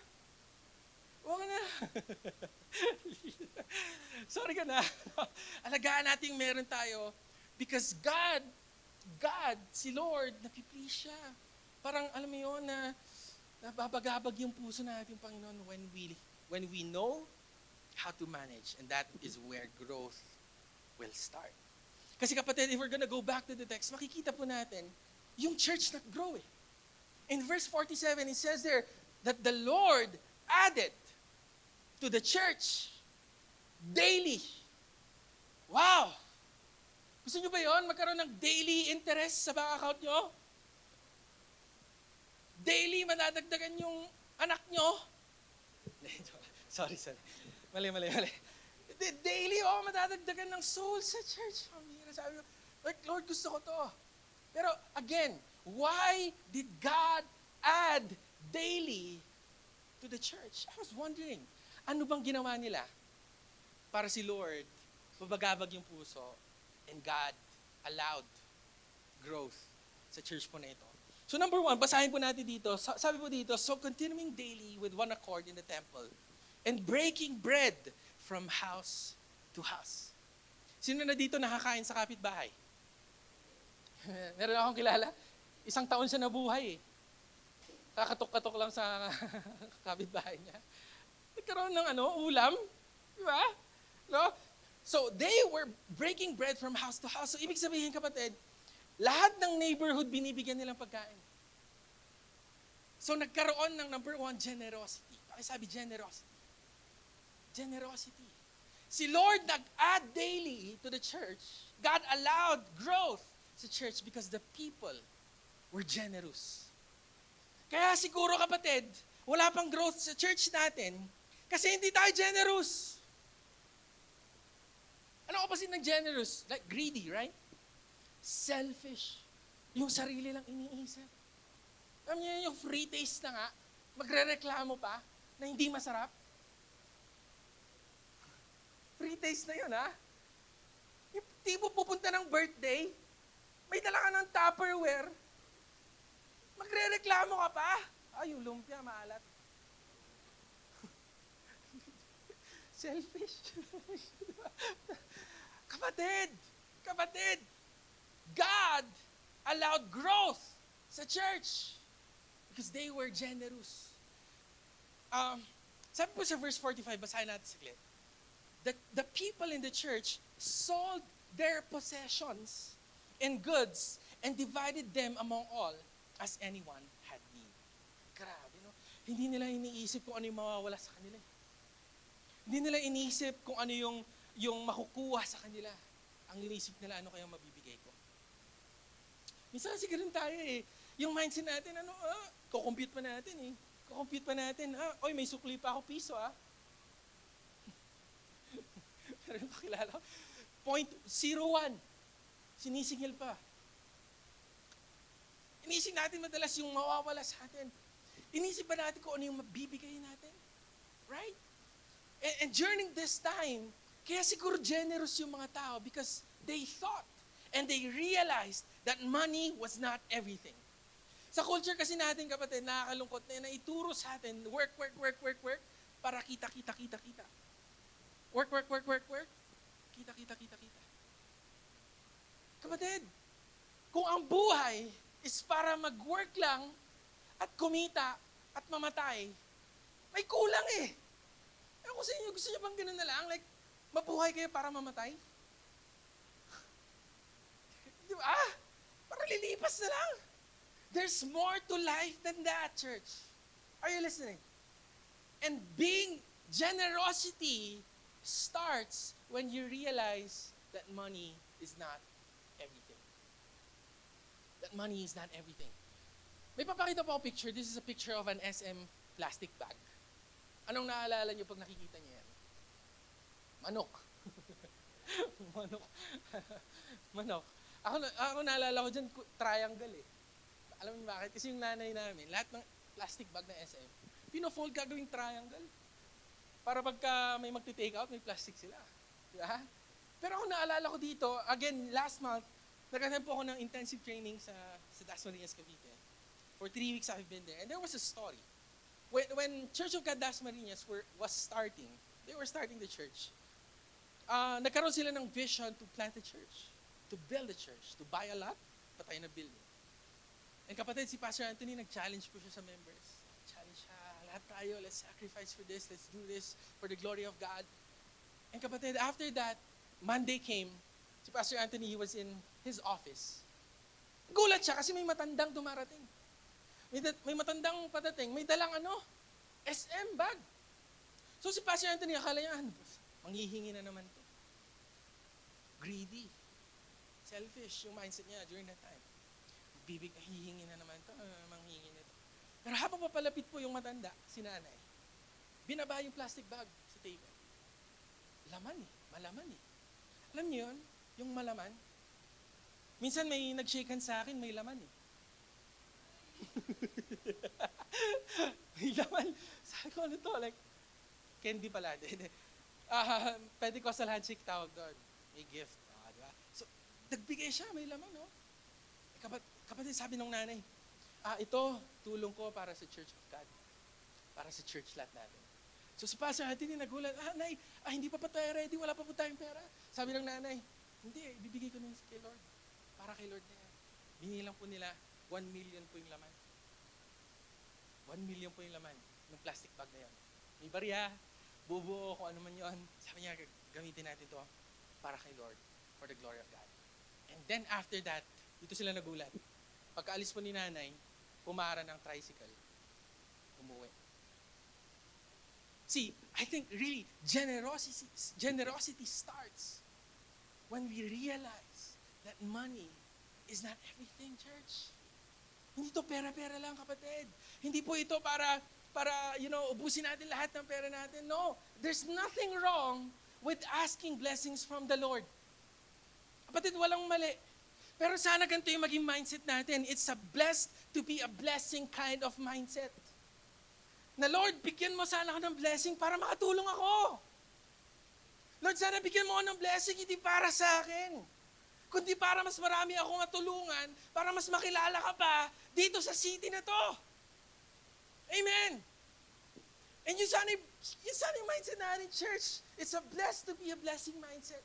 Sorry ka na. Alagaan nating meron tayo because God, si Lord, napiplease siya. Parang alam mo yun na nababagabag yung puso natin, Panginoon, when we know how to manage. And that is where growth will start. Kasi kapatid, if we're gonna go back to the text, makikita po natin, yung church nag-grow eh. In verse 47, it says there that the Lord added to the church daily. Wow! Gusto nyo ba yun? Magkaroon ng daily interest sa bank account nyo? Daily, madadagdagan yung anak nyo? Sorry. Mali. Daily, madadagdagan ng soul sa church. Sabi ko, Lord, gusto ko to. Pero again, why did God add daily to the church? I was wondering, ano bang ginawa nila para si Lord mabagabag yung puso and God allowed growth sa church po na ito? So number 1, basahin po natin dito. Sabi po dito, so continuing daily with one accord in the temple and breaking bread from house to house. Sino na dito nakakain sa kapitbahay? Meron akong kilala, 1 taon siya nabuhay eh. Kakatok-katok lang sa kapitbahay niya. Nagkaroon ng ulam. Di ba? No? So they were breaking bread from house to house. So ibig sabihin kapatid, lahat ng neighborhood binibigyan nilang pagkain. So nagkaroon ng number 1, generosity. Pakisabi, generosity. Generosity. Si Lord nag-add daily to the church. God allowed growth sa church because the people were generous. Kaya siguro kapatid, wala pang growth sa church natin kasi hindi tayo generous. Ano opposite ng generous? Like greedy, right? Selfish. Yung sarili lang iniisip. Alam niyo yung free taste na nga, magre-reklamo pa na hindi masarap. Free taste na yun, ha? Yung tipo pupunta ng birthday, may dala ka ng Tupperware, magre-reklamo ka pa. Ay, yung lumpia, maalat. Selfish. Kapatid, God allowed growth sa church because they were generous. Sabi po sa verse 45, basahin natin saglit. The people in the church sold their possessions and goods and divided them among all as anyone had need. Grabe, no? Hindi nila iniisip kung ano yung mawawala sa kanila. Hindi nila iniisip kung ano yung makukuha sa kanila. Ang iniisip nila, ano kayang mabibigay ko. Minsan kasi ganun tayo eh. Yung mindset natin, kukompute pa natin eh. Oy, may sukli pa ako piso Pero yung kakilala ko, 0.01. Sinisingil pa. Inisip natin madalas yung mawawala sa atin. Inisip ba natin kung ano yung mabibigay natin? Right? And during this time, kaya siguro generous yung mga tao because they thought and they realized that money was not everything. Sa culture kasi natin, kapatid, nakakalungkot na ituro sa atin, work, para kita. Work. Kita. Kapatid, kung ang buhay is para mag-work lang at kumita at mamatay, may kulang eh. Ako sa inyo, gusto niyo bang ganun na lang? Like, mabuhay kayo para mamatay? Di ba? Para lilipas na lang. There's more to life than that, church. Are you listening? And being generosity starts when you realize that money is not everything. That money is not everything. May papakita po ako picture. This is a picture of an SM plastic bag. Anong naalala niyo pag nakikita niyo yan? Manok. Manok. Manok. Ako naalala ko dyan, triangle eh. Alam niyo bakit? Kasi yung nanay namin, lahat ng plastic bag na SM, pino-fold gagawing triangle. Para pagka may magti-take out, may plastic sila. Diba? Pero ako naalala ko dito, again, last month, nag-attend po ako ng intensive training sa Dasmariñas, Cavite. For 3 weeks I've been there. And there was a story. When Church of God Dasmariñas was starting, they were starting the church, nagkaroon sila ng vision to plant a church, to build a church, to buy a lot, patay na building. And kapatid, si Pastor Anthony, nag-challenge po siya sa members. Challenge siya, lahat tayo, let's sacrifice for this, let's do this for the glory of God. And kapatid, after that, Monday came, si Pastor Anthony, he was in his office. Gulat siya kasi may matandang dumarating. May matandang padating, may dalang SM bag. So si Pastor Anthony, akala niya, manghihingi na naman to. Greedy. Selfish yung mindset niya during that time. Hihingi na naman to, manghihingi nito. Pero habang papalapit po yung matanda, si nanay, binaba yung plastic bag sa table. Laman eh, malaman eh. Alam niyo yun, yung malaman, minsan may nag-shake hands sa akin, may laman eh. May laman. Sabi ko, ano to? Like, candy pala. Pentecostal handshake tawag doon. May gift. Diba? So, nagbigay siya, may laman, no? Kapatid, sabi ng nanay, ito, tulong ko para sa Church of God. Para sa church lot natin. So, si Pastor Anthony nagulat, Nay, hindi pa tayo ready, wala pa po tayong pera. Sabi ng nanay, hindi, ibibigay ko na kay Lord. Para kay Lord na yan. Binilang po nila, 1 million po yung laman. 1 million po yung laman ng plastic bag na yan. May barya, bubuo, kung ano man yun. Sabi niya, gamitin natin to para kay Lord, for the glory of God. And then after that, dito sila nagulat. Pagkaalis po ni nanay, pumara ng tricycle. Umuwi. See, I think really, generosity starts when we realize that money is not everything, church. Hindi to pera-pera lang, kapatid. Hindi po ito para ubusin natin lahat ng pera natin. No, there's nothing wrong with asking blessings from the Lord. Kapatid, walang mali. Pero sana ganito yung maging mindset natin. It's a blessed to be a blessing kind of mindset. Na Lord, bigyan mo sana ako ng blessing para makatulong ako. Lord, sana bigyan mo ako ng blessing, hindi para sa akin. Kundi para mas marami akong matulungan, para mas makilala ka pa dito sa city na to. Amen. And yun sana yung mindset natin, church. It's a blessed to be a blessing mindset.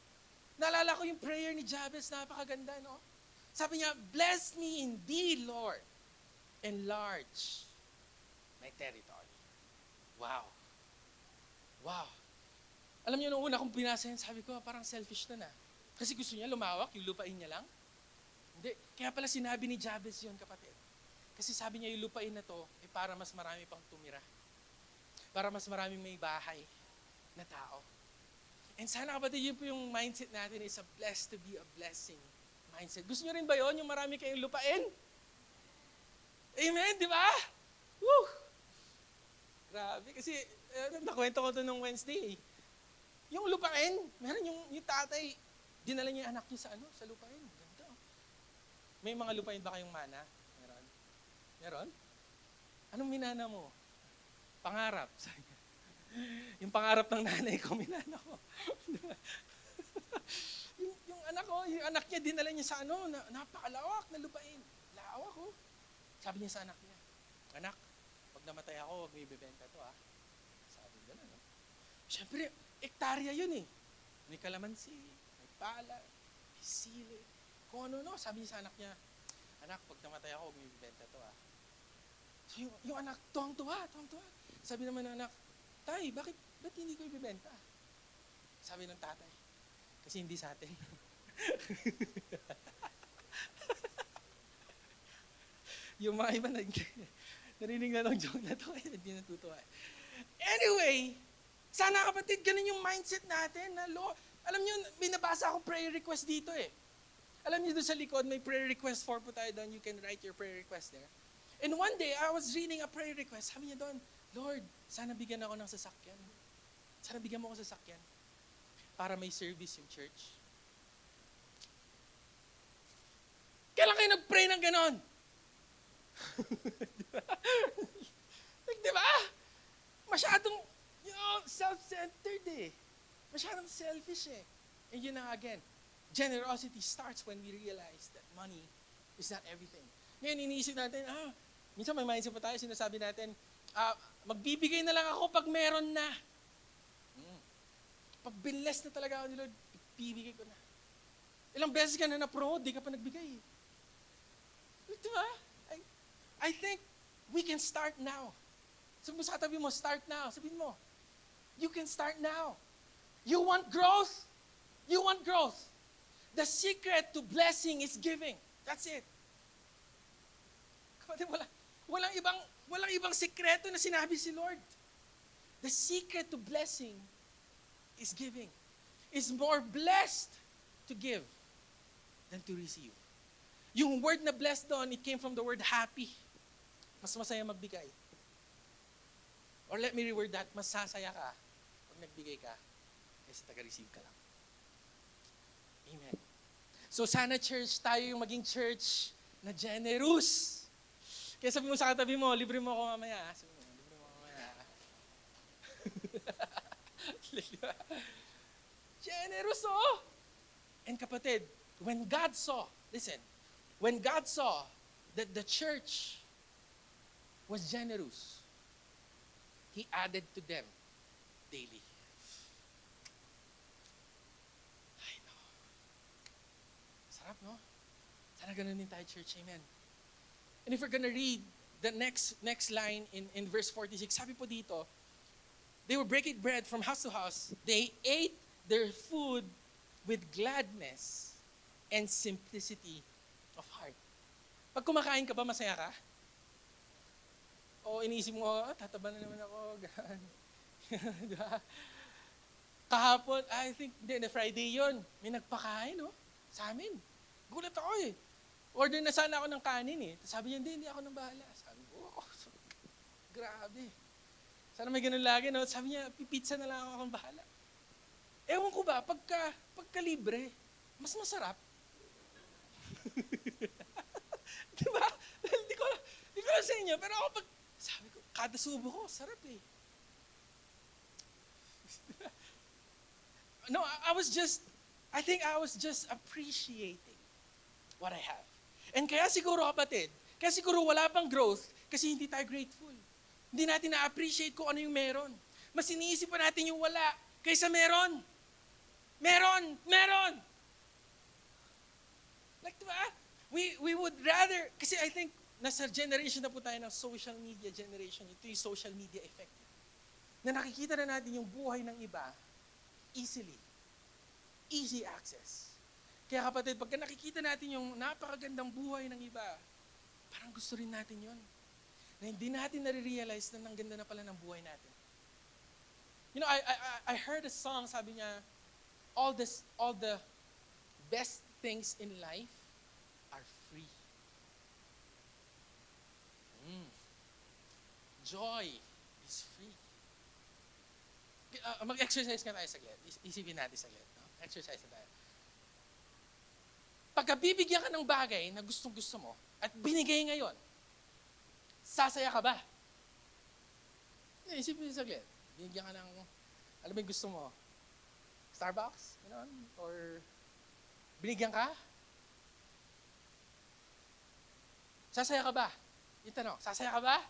Naalala ko yung prayer ni Jabez, napakaganda, no? Sabi niya, bless me indeed, Lord. Enlarge my territory. Wow. Wow. Alam niyo, nung una kong binasa yan, sabi ko, parang selfish na. Kasi gusto niya lumawak, yung lupain niya lang. Hindi. Kaya pala sinabi ni Jabez yun, kapatid. Kasi sabi niya, yung lupain na to, para mas marami pang tumira. Para mas maraming may bahay na tao. And sana, kapatid, yun po yung mindset natin is a blessed to be a blessing mindset. Gusto niyo rin ba yun, yung marami kayong lupain? Amen, di ba? Woo! Grabe, kasi nakwento ko ito nung Wednesday. Yung lupain, meron yung tatay, dinala niya yung anak niya sa lupain. Ganda. May mga lupain ba kayong mana? Meron? Meron? Anong minana mo? Pangarap. Yung pangarap ng nanay ko, minana ko. yung anak niya, dinala niya sa napakalawak na lupain. Lawak, oh. Sabi niya sa anak niya, anak, pag namatay ako, huwag may ibibenta to, ha. Sabi niya na, no? Siyempre, ektarya yun, eh. May kalamansi, may pala, may sili, kung ano, no. Sabi niya sa anak niya, anak, pag namatay ako, huwag mo ibibenta to ah. So yung anak, tuwang-tuwa. Sabi naman ng anak, tay, ba't hindi ko ibibenta? Sabi ng tatay, kasi hindi sa atin. Yung mga iba, narinig na ng joke na to, kaya hindi natutuwa. Anyway, sana kapatid, ganun yung mindset natin na, Lord, alam niyo, binabasa akong prayer request dito eh. Alam niyo doon sa likod, may prayer request form po tayo doon. You can write your prayer request there. And one day, I was reading a prayer request. Sabi niya doon, Lord, sana bigyan ako ng sasakyan. Sana bigyan mo ako ng sasakyan para may service yung church. Kailan kayo nag-pray ng ganon? Di ba? Masyadong self-centered eh. Masyadong selfish eh. And yun na again, generosity starts when we realize that money is not everything. Ngayon, iniisip natin, minsan may mindset pa tayo, sinasabi natin, magbibigay na lang ako pag meron na. Pag binless na talaga ako ni Lord, ibibigay ko na. Ilang beses ka na na-promote, di ka pa nagbigay. Diba? I think we can start now. Sabi mo sa katabi mo, start now. Sabihin mo, you can start now. You want growth? You want growth. The secret to blessing is giving. That's it. Kapatid, walang ibang sikreto na sinabi si Lord. The secret to blessing is giving. Is more blessed to give than to receive. Yung word na blessed doon, it came from the word happy. Mas masaya magbigay. Or let me reword that, mas sasaya ka pag nagbigay ka kaysa taga-receive ka lang. Amen. So sana church, tayo yung maging church na generous. Kaya sabi mo sa katabi mo, libre mo ako mamaya. Sabi mo, libre mo ako mamaya. Generous, oh! And kapatid, when God saw that the church was generous, He added to them daily. I know. Sarap, no? Sana ganun din tayo, church. Amen. And if we're gonna read the next line in verse 46, sabi po dito, they were breaking bread from house to house. They ate their food with gladness and simplicity of heart. Pag kumakain ka ba, masaya ka? O iniisip mo, tataba na naman ako. Diba? Kahapon, I think, na Friday yon, may nagpakain, no? Sa amin. Gulat ako eh. Order na sana ako ng kanin eh. Sabi niya, hindi ako nang bahala. Sabi ko, grabe. Sana may ganun lagi, no? Sabi niya, pipizza na lang ako akong bahala. Ewan ko ba, pagka libre, mas masarap. Diba? Hindi ko lang sa inyo, pero ako sabi ko, kada subo ko, sarap eh. No, I think I was just appreciating what I have. And kaya siguro kapatid, wala pang growth kasi hindi tayo grateful. Hindi natin na-appreciate kung ano yung meron. Mas iniisip pa natin yung wala kaysa meron. Meron! Like, diba? We would rather, kasi I think, nasa generation na po tayo ng social media generation. Ito yung social media effect. Na nakikita na natin yung buhay ng iba easily. Easy access. Kaya kapatid, pagka nakikita natin yung napakagandang buhay ng iba, parang gusto rin natin yun. Na hindi natin nare-realize na ang ganda na pala ng buhay natin. You know, I heard a song, sabi niya, all the best things in life are free. Joy is free. Mag-exercise nga tayo saglit. Isipin natin saglit. No? Exercise na tayo. Pagka bibigyan ka ng bagay na gustong-gusto mo at binigay ngayon, sasaya ka ba? Isipin mo saglit. Binigyan ka ng, alam mo yung gusto mo, Starbucks? Or binigyan ka? Sasaya ka ba? Yung tanong, sasaya ka ba?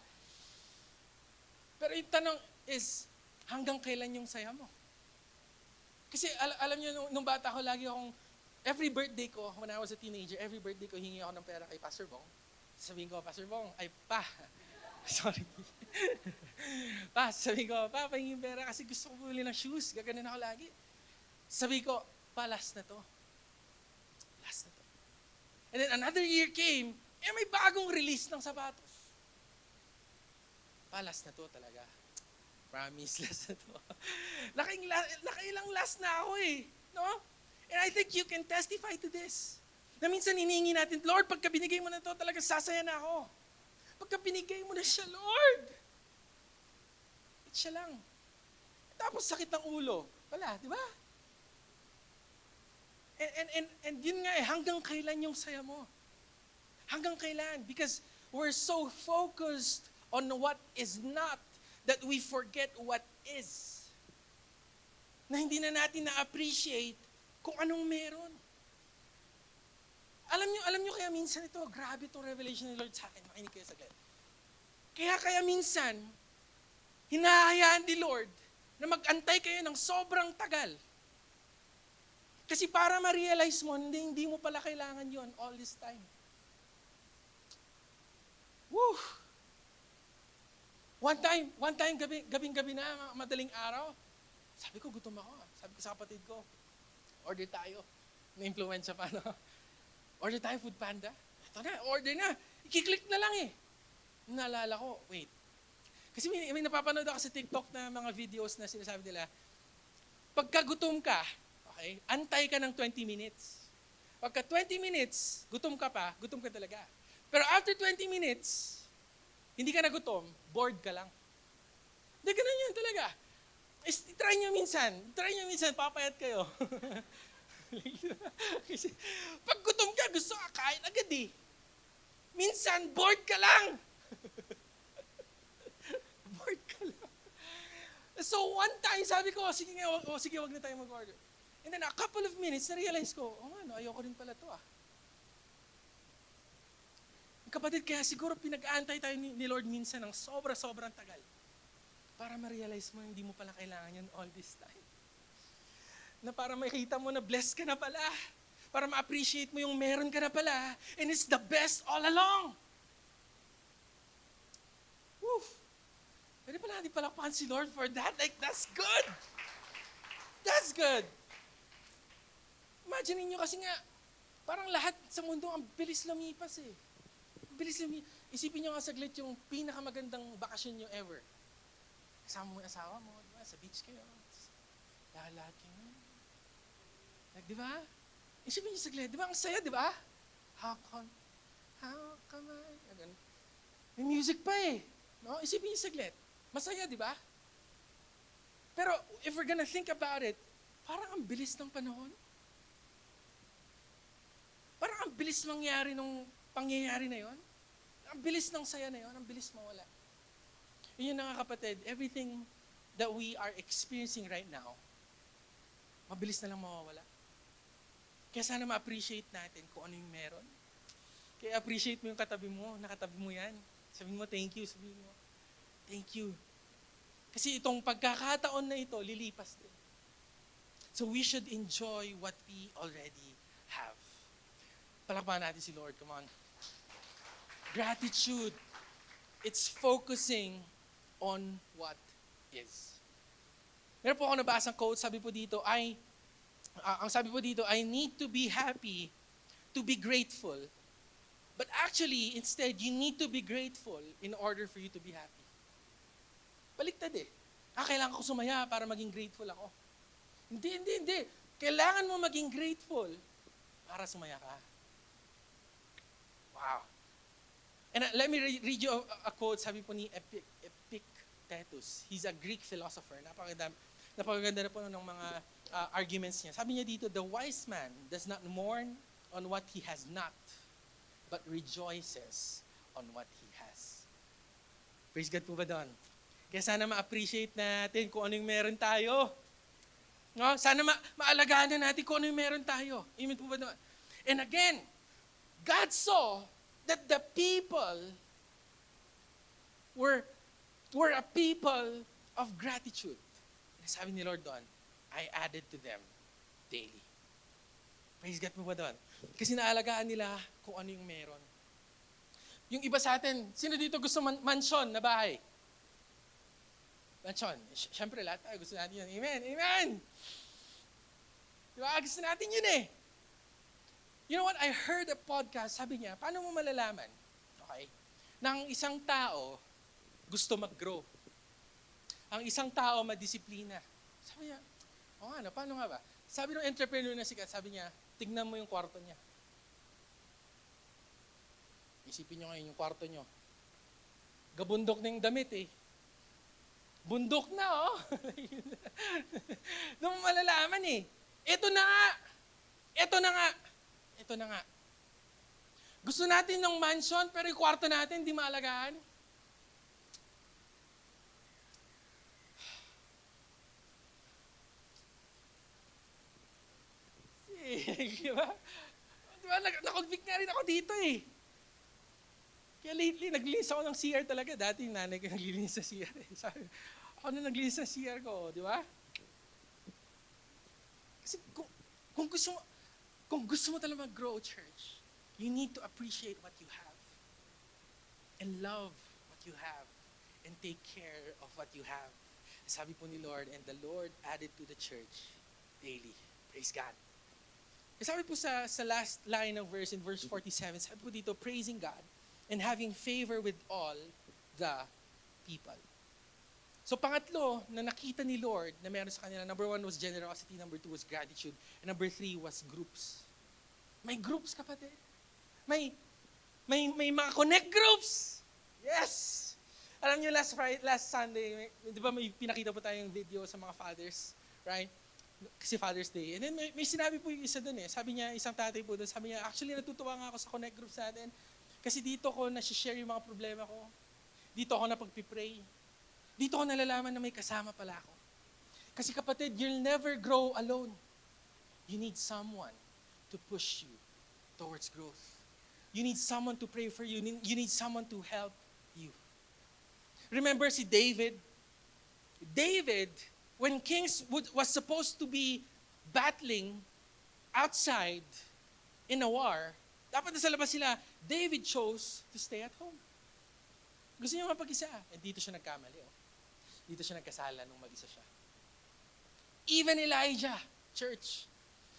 Pero yung tanong is, hanggang kailan yung saya mo? Kasi alam niyo, nung bata ko, lagi akong every birthday ko, when I was a teenager, every birthday ko, hingi ako ng pera kay Pastor Bong. Sabihin ko, Pastor Bong, ay pa, sorry. Pa, sabihin ko, pa, pahingin pera kasi gusto ko bumili ng shoes. Gaganin ako lagi. Sabihin ko, pa, last na to. Last na to. And then another year came, may bagong release ng sapatos. Pa, last na to talaga. Promise, last na to. Nakailang last na ako eh. No? And I think you can testify to this. Na minsan hinihingi natin, Lord, pagka binigay mo na to, talaga sasaya na ako. Pagka binigay mo na siya, Lord, siya lang. Tapos sakit ng ulo. Wala, di ba? And yun nga hanggang kailan yung saya mo? Hanggang kailan? Because we're so focused on what is not that we forget what is. Na hindi na natin na-appreciate kung anong meron. Alam nyo kaya minsan ito, grabe itong revelation ni Lord sa akin. Makinig kayo saglit. Kaya minsan, hinahayaan ni Lord na mag-antay kayo ng sobrang tagal. Kasi para ma-realize mo, hindi mo pala kailangan yon all this time. Woo! One time, gabing-gabi na, madaling araw, sabi ko, gutom ako. Sabi ko sa kapatid ko, order tayo. Na-influensya pa, no? Order tayo, Food Panda. Ito na, order na. I-click na lang eh. Naalala ko, wait. Kasi may napapanood ako sa TikTok na mga videos na sinasabi nila, pagka gutom ka, okay, antay ka ng 20 minutes. Pagka 20 minutes, gutom ka talaga. Pero after 20 minutes, hindi ka na gutom, bored ka lang. Hindi, ganun yun talaga. Try nyo minsan, papayat kayo. Kasi pag gutom ka, gusto ka kain agad eh. Minsan, bored ka lang. Bored ka lang. So one time, sabi ko, sige, wag na tayo mag-order. And then a couple of minutes, na-realize ko, ayoko rin pala to ah. Kapatid, kaya siguro pinag-aantay tayo ni Lord minsan ng sobrang tagal para ma-realize mo hindi mo pala kailangan yan all this time. Na para makita mo na blessed ka na pala. Para ma-appreciate mo yung meron ka na pala. And it's the best all along. Woo! Pwede pala natin palakpakan si Lord for that. Like, that's good. That's good. Imagine niyo kasi nga, parang lahat sa mundo ang bilis lumipas eh. Isipin nyo nga saglit yung pinakamagandang bakasyon nyo ever. Kasama mo yung asawa mo, di ba? Sa beach kayo. Lahat kayo. Like, di ba? Isipin nyo saglit, di ba? Ang saya, di ba? How come I? May music pa eh. No? Isipin nyo saglit. Masaya, di ba? Pero if we're gonna think about it, parang ang bilis ng panahon. Parang ang bilis mangyari nung pangyayari na yon. Ang bilis ng saya na yon, ang bilis mawala. Yun nga kapatid, everything that we are experiencing right now, mabilis na lang mawawala. Kaya sana ma-appreciate natin kung ano yung meron. Kaya appreciate mo yung katabi mo, nakatabi mo yan. Sabihin mo, thank you, sabihin mo. Thank you. Kasi itong pagkakataon na ito, lilipas din. So we should enjoy what we already have. Palakpakan natin si Lord, come on. Gratitude, it's focusing on what is. Meron po ako nabasang quote, sabi po dito, I need to be happy to be grateful. But actually, instead, you need to be grateful in order for you to be happy. Baliktad eh. Kailangan ko sumaya para maging grateful ako. Hindi. Kailangan mo maging grateful para sumaya ka. Wow. And let me read you a quote, sabi po ni Epictetus. He's a Greek philosopher. Napakaganda na po ng mga arguments niya. Sabi niya dito, the wise man does not mourn on what he has not, but rejoices on what he has. Praise God po ba doon? Kaya sana ma-appreciate natin kung ano yung meron tayo. No? Sana maalagaan na natin kung ano yung meron tayo. Amen po ba doon? And again, God saw that the people were a people of gratitude. And sabi ni Lord doon, I added to them daily. Praise God po ba doon? Kasi naalagaan nila kung ano yung meron. Yung iba sa atin, sino dito gusto mansion na bahay? Mansion. Siyempre, lahat tayo gusto natin yun. Amen! Amen! Diba? Gusto natin yun eh. You know what? I heard a podcast, sabi niya, paano mo malalaman? Okay? Nang isang tao gusto mag-grow. Ang isang tao madisiplina. Sabi niya, ano, paano nga ba? Sabi ng entrepreneur na sikat, sabi niya, tignan mo yung kwarto niya. Isipin nyo ngayon yung kwarto nyo. Gabundok na yung damit eh. Bundok na oh. Doon mo malalaman eh. Ito na nga. Ito na nga. Ito na nga. Gusto natin ng mansion pero yung kwarto natin hindi maalagaan. Di ba? Di ba? Nakonvict nga rin ako dito eh. Kaya lately, naglinis ako ng CR talaga. Dati yung nanay ko naglinis sa CR. Sabi, ako na naglinis sa CR ko, di ba? Kasi kung gusto mo talaga mag-grow, church, you need to appreciate what you have. And love what you have. And take care of what you have. Sabi po ni Lord, and the Lord added to the church daily. Praise God. Sabi po sa last line of verse, in verse 47, sabi po dito, praising God and having favor with all the people. So pangatlo na nakita ni Lord na meron sa kanila, number 1 was generosity, number 2 was gratitude, and number 3 was groups. May groups, kapatid. May mga connect groups. Yes! Alam niyo, last Sunday, di ba may pinakita po tayong video sa mga fathers, right? Kasi Father's Day. And then may sinabi po yung isa doon eh. Sabi niya, isang tatay po doon, sabi niya, actually natutuwa nga ako sa connect groups natin. Kasi dito ko na-share yung mga problema ko. Dito ako na pagpipray. Dito ko nalalaman na may kasama pala ako. Kasi kapatid, you'll never grow alone. You need someone to push you towards growth. You need someone to pray for you. You need someone to help you. Remember si David? David, when kings was supposed to be battling outside in a war, dapat nasa labas sila, David chose to stay at home. Gusto niya mapag-isa. And dito siya nagkamali. Oh. Dito siya nagkasala nung mag-isa siya. Even Elijah, church.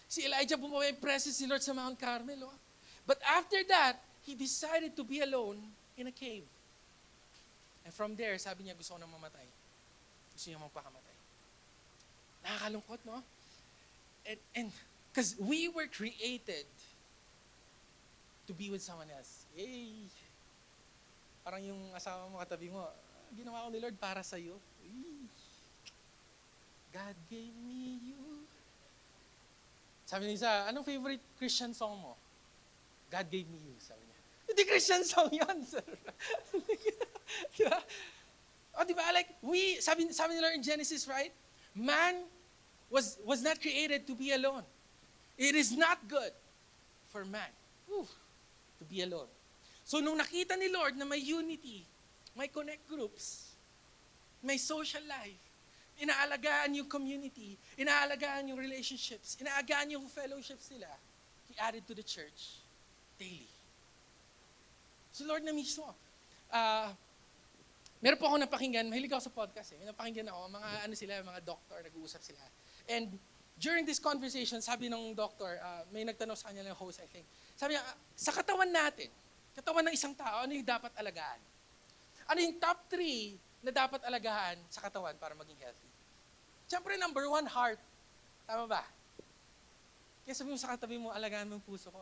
Si Elijah bumaba yung presence ni Lord sa Mount Carmel. Oh. But after that, he decided to be alone in a cave. And from there, sabi niya, gusto ko nang mamatay. Gusto niya magpakamatay. Nakakalungkot, no? And because we were created to be with someone else. Yay! Parang yung asawa mo katabi mo, ginawa ko ni Lord para sa'yo. God gave me you. Sabi niya isa, anong favorite Christian song mo? God gave me you, sabi niya. Hindi Christian song yan, sir. Diba? O diba, like, sabi ni Lord in Genesis, right? Man was not created to be alone. It is not good for man to be alone. So nung nakita ni Lord na may unity, may connect groups, may social life, inaalagaan yung community, inaalagaan yung relationships, inaalagaan yung fellowships nila, He added to the church daily. So Lord na mismo, meron po ako napakinggan, mahilig ako sa podcast eh, may napakinggan ako, mga doctor, nag-uusap sila. And during this conversation, sabi ng doctor, may nagtanong sa kanya ng host, I think, sabi niya, sa katawan natin, katawan ng isang tao, ano yung dapat alagaan? Ano yung top 3 na dapat alagaan sa katawan para maging healthy? Siyempre, number 1, heart. Tama ba? Kaya sabi mo sa katabi mo, alagaan mo yung puso ko.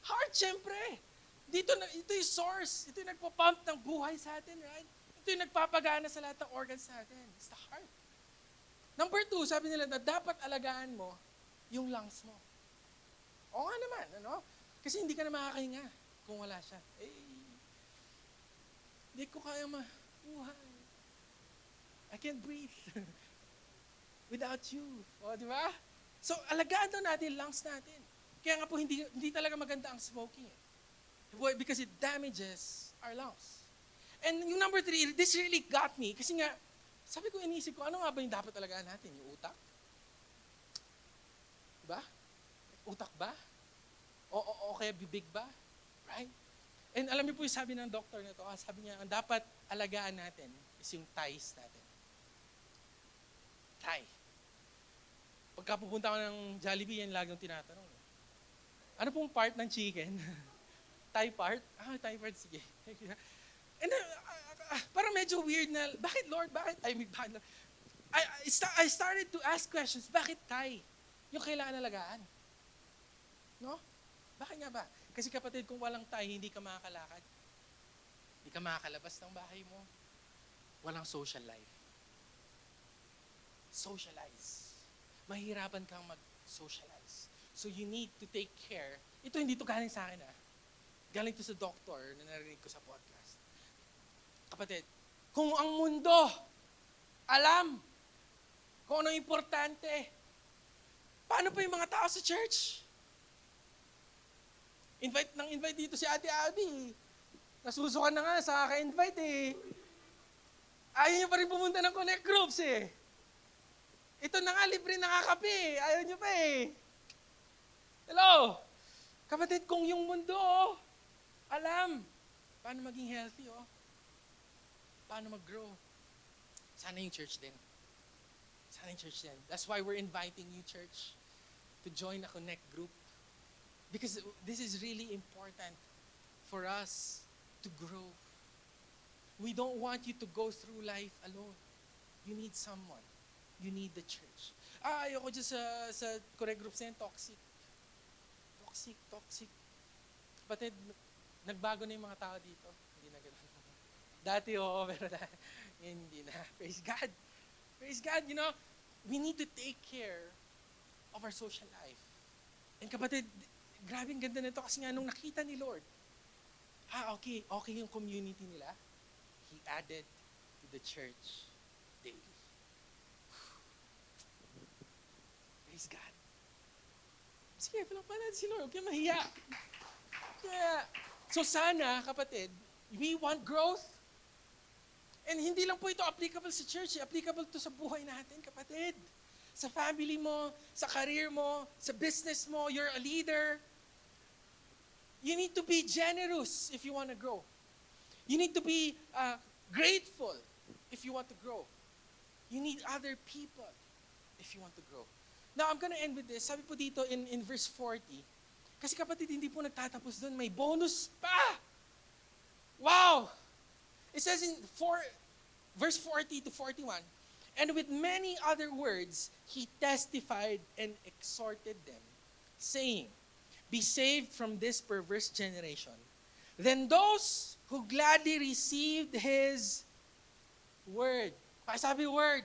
Heart, siyempre. Ito yung source. Ito yung nagpo-pump ng buhay sa atin, right? Ito yung nagpapagana sa lahat ng organs natin. It's the heart. Number 2, sabi nila na dapat alagaan mo yung lungs mo. Oo nga naman, ano? Kasi hindi ka na makakahinga kung wala siya. Hindi ko kaya mabuhay. I can't breathe without you. O, di ba? So, alagaan daw natin lungs natin. Kaya nga po, hindi talaga maganda ang smoking. Because it damages our lungs. And yung number 3, this really got me. Kasi nga, sabi ko, inisip ko, ano nga ba yung dapat alagaan natin? Yung utak? Diba? Utak ba? O kaya bibig ba? Right? And alam niyo po yung sabi ng doktor na to, sabi niya, ang dapat alagaan natin is yung thighs natin. Thigh. Pagka pupunta ko ng Jollibee, yan lagi yung tinatanong. Ano pong part ng chicken? Thigh part? Thigh part, sige. And parang medyo weird na, bakit Lord, bakit? I started to ask questions, bakit thigh? Yung kailangan alagaan. No? Bakit nga ba? Kasi kapatid, kung walang thigh, hindi ka makakalakad. Hindi ka makakalabas ng bahay mo. Walang social life. Socialize. Mahirapan kang mag-socialize. So you need to take care. Ito hindi to galing sa akin Galing to sa doktor na narinig ko sa podcast. Kapatid, kung ang mundo alam kung ano importante, paano pa yung mga tao sa church? Invite dito si Ate Abby. Nasusukan na nga sa kaka-invite Ayaw niyo pa rin pumunta ng connect groups Ito na nga, libre na nga kape. Ayaw niyo pa Hello? Kapatid, kung yung mundo, alam, paano maging healthy, paano mag-grow. Sana yung church din. That's why we're inviting you, church, to join a connect group. Because this is really important for us to grow. We don't want you to go through life alone. You need someone. You need the church. Ayoko dyan sa connect groups na yan, toxic. Kapatid, nagbago na yung mga tao dito. Hindi na gano'n. Dati pero hindi na. Praise God. You know, we need to take care of our social life. And kapatid, grabe ang ganda nito kasi nga nung nakita ni Lord, okay yung community nila. He added to the church daily. Praise God. Sige, palakpakan natin si Lord. Huwag kayong mahiya. So sana, kapatid, we want growth. And hindi lang po ito applicable sa church, applicable to sa buhay natin, kapatid. Sa family mo, sa career mo, sa business mo, you're a leader. You need to be generous if you want to grow. You need to be grateful if you want to grow. You need other people if you want to grow. Now, I'm gonna end with this. Sabi po dito in verse 40, kasi kapatid, hindi po nagtatapos doon. May bonus pa! Wow! It says in verse 40 to 41, and with many other words, he testified and exhorted them, saying, be saved from this perverse generation. Then those who gladly received his word, pasabi word,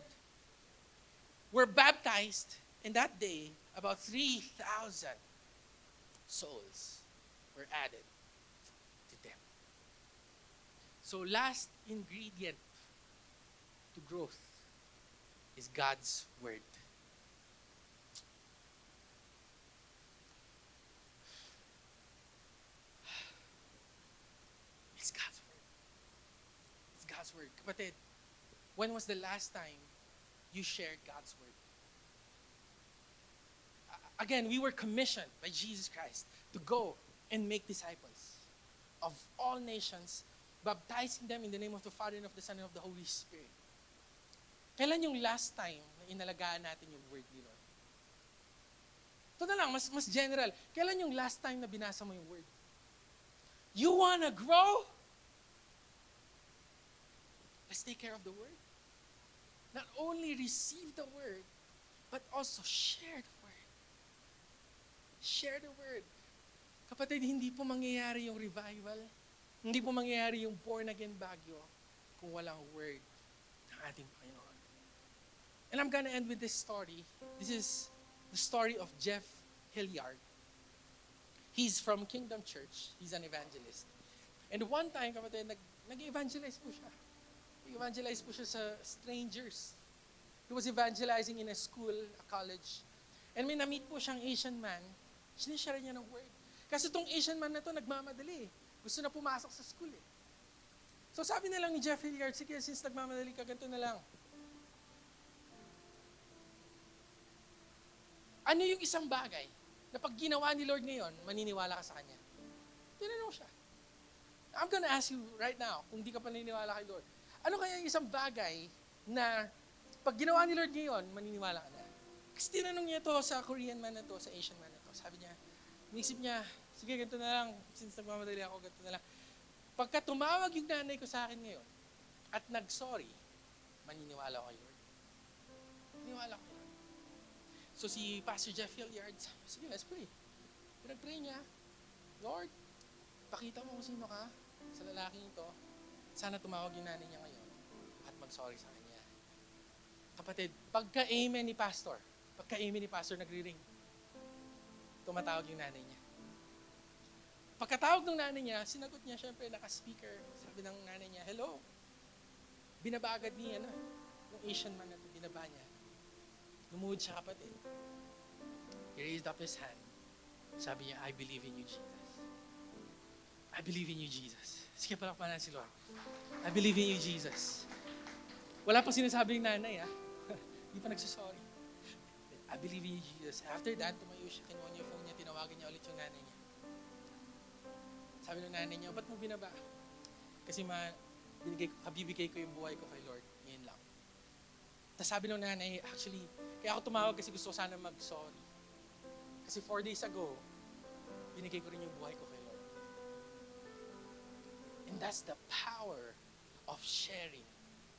were baptized, and that day, about 3,000 souls were added to them. So last ingredient to growth is God's word. It's God's word. It's God's word. Kapatid, when was the last time you shared God's word? Again, we were commissioned by Jesus Christ to go and make disciples of all nations, baptizing them in the name of the Father and of the Son and of the Holy Spirit. Kailan yung last time na inalagaan natin yung word ni Lord? Ito na lang, mas general. Kailan yung last time na binasa mo yung word? You wanna grow? Let's take care of the word. Not only receive the word, but also share the word. Share the word. Kapatid, hindi po mangyayari yung revival, hindi po mangyayari yung born again bagyo kung walang word ng ating Panginoon. And I'm gonna end with this story. This is the story of Jeff Hilliard. He's from Kingdom Church. He's an evangelist. And one time, kapatid, nag-evangelize po siya. Nag-evangelize po siya sa strangers. He was evangelizing in a school, a college. And may na-meet po siyang Asian man. Sinishare niya ng word. Kasi itong Asian man na to nagmamadali. Gusto na pumasok sa school So sabi na lang ni Jeff Hilliard, sige, since nagmamadali ka, ganito na lang. Ano yung isang bagay na pag ginawa ni Lord ngayon, maniniwala ka sa Kanya? Tinanong siya. I'm gonna ask you right now, kung di ka pa naniniwala kay Lord, ano kaya yung isang bagay na pag ginawa ni Lord ngayon, maniniwala ka na? Kasi tinanong niya to sa Korean man na to, sa Asian man na to. Sabi niya, inisip niya, sige, ganito na lang, since nagmamadali ako, ganito na lang. Pagka tumawag yung nanay ko sa akin ngayon, at nag-sorry, maniniwala ko kay Lord. Maniniwala ko kay Lord. So si Pastor Jeff Hilliard, sige, let's pray. Pinag-pray niya, Lord, pakita mo kung sino ka sa lalaking ito. Sana tumawag yung nanay niya ngayon at mag-sorry sa kanya. Kapatid, pagka-amen ni Pastor, nagri-ring. Tumatawag yung nanay niya. Pagkatawag ng nanay niya, sinagot niya, syempre, naka-speaker. Sabi ng nanay niya, hello. Binabagad niya, yung Asian man na ito, binaba niya. Lumuhod siya, kapatid. He raised up his hand. Sabi niya, I believe in you, Jesus. I believe in you, Jesus. Sige, palakpakan na si Lord. I believe in you, Jesus. Wala pa sinasabi ng nanay, Hindi pa nagsasorry. I believe in you, Jesus. After that, tumayo siya, kinuha niya yung phone niya, tinawagan niya ulit yung nanay niya. Sabi ng nanay niya, ba't mo binaba? Kasi kabibigay ko yung buhay ko kay Lord. Ngayon lang. Tapos sabi ng nanay, actually, kaya ako tumawag kasi gusto ko sana mag-sorry. Kasi 4 days ago, binigay ko rin yung buhay ko kay Lord. And that's the power of sharing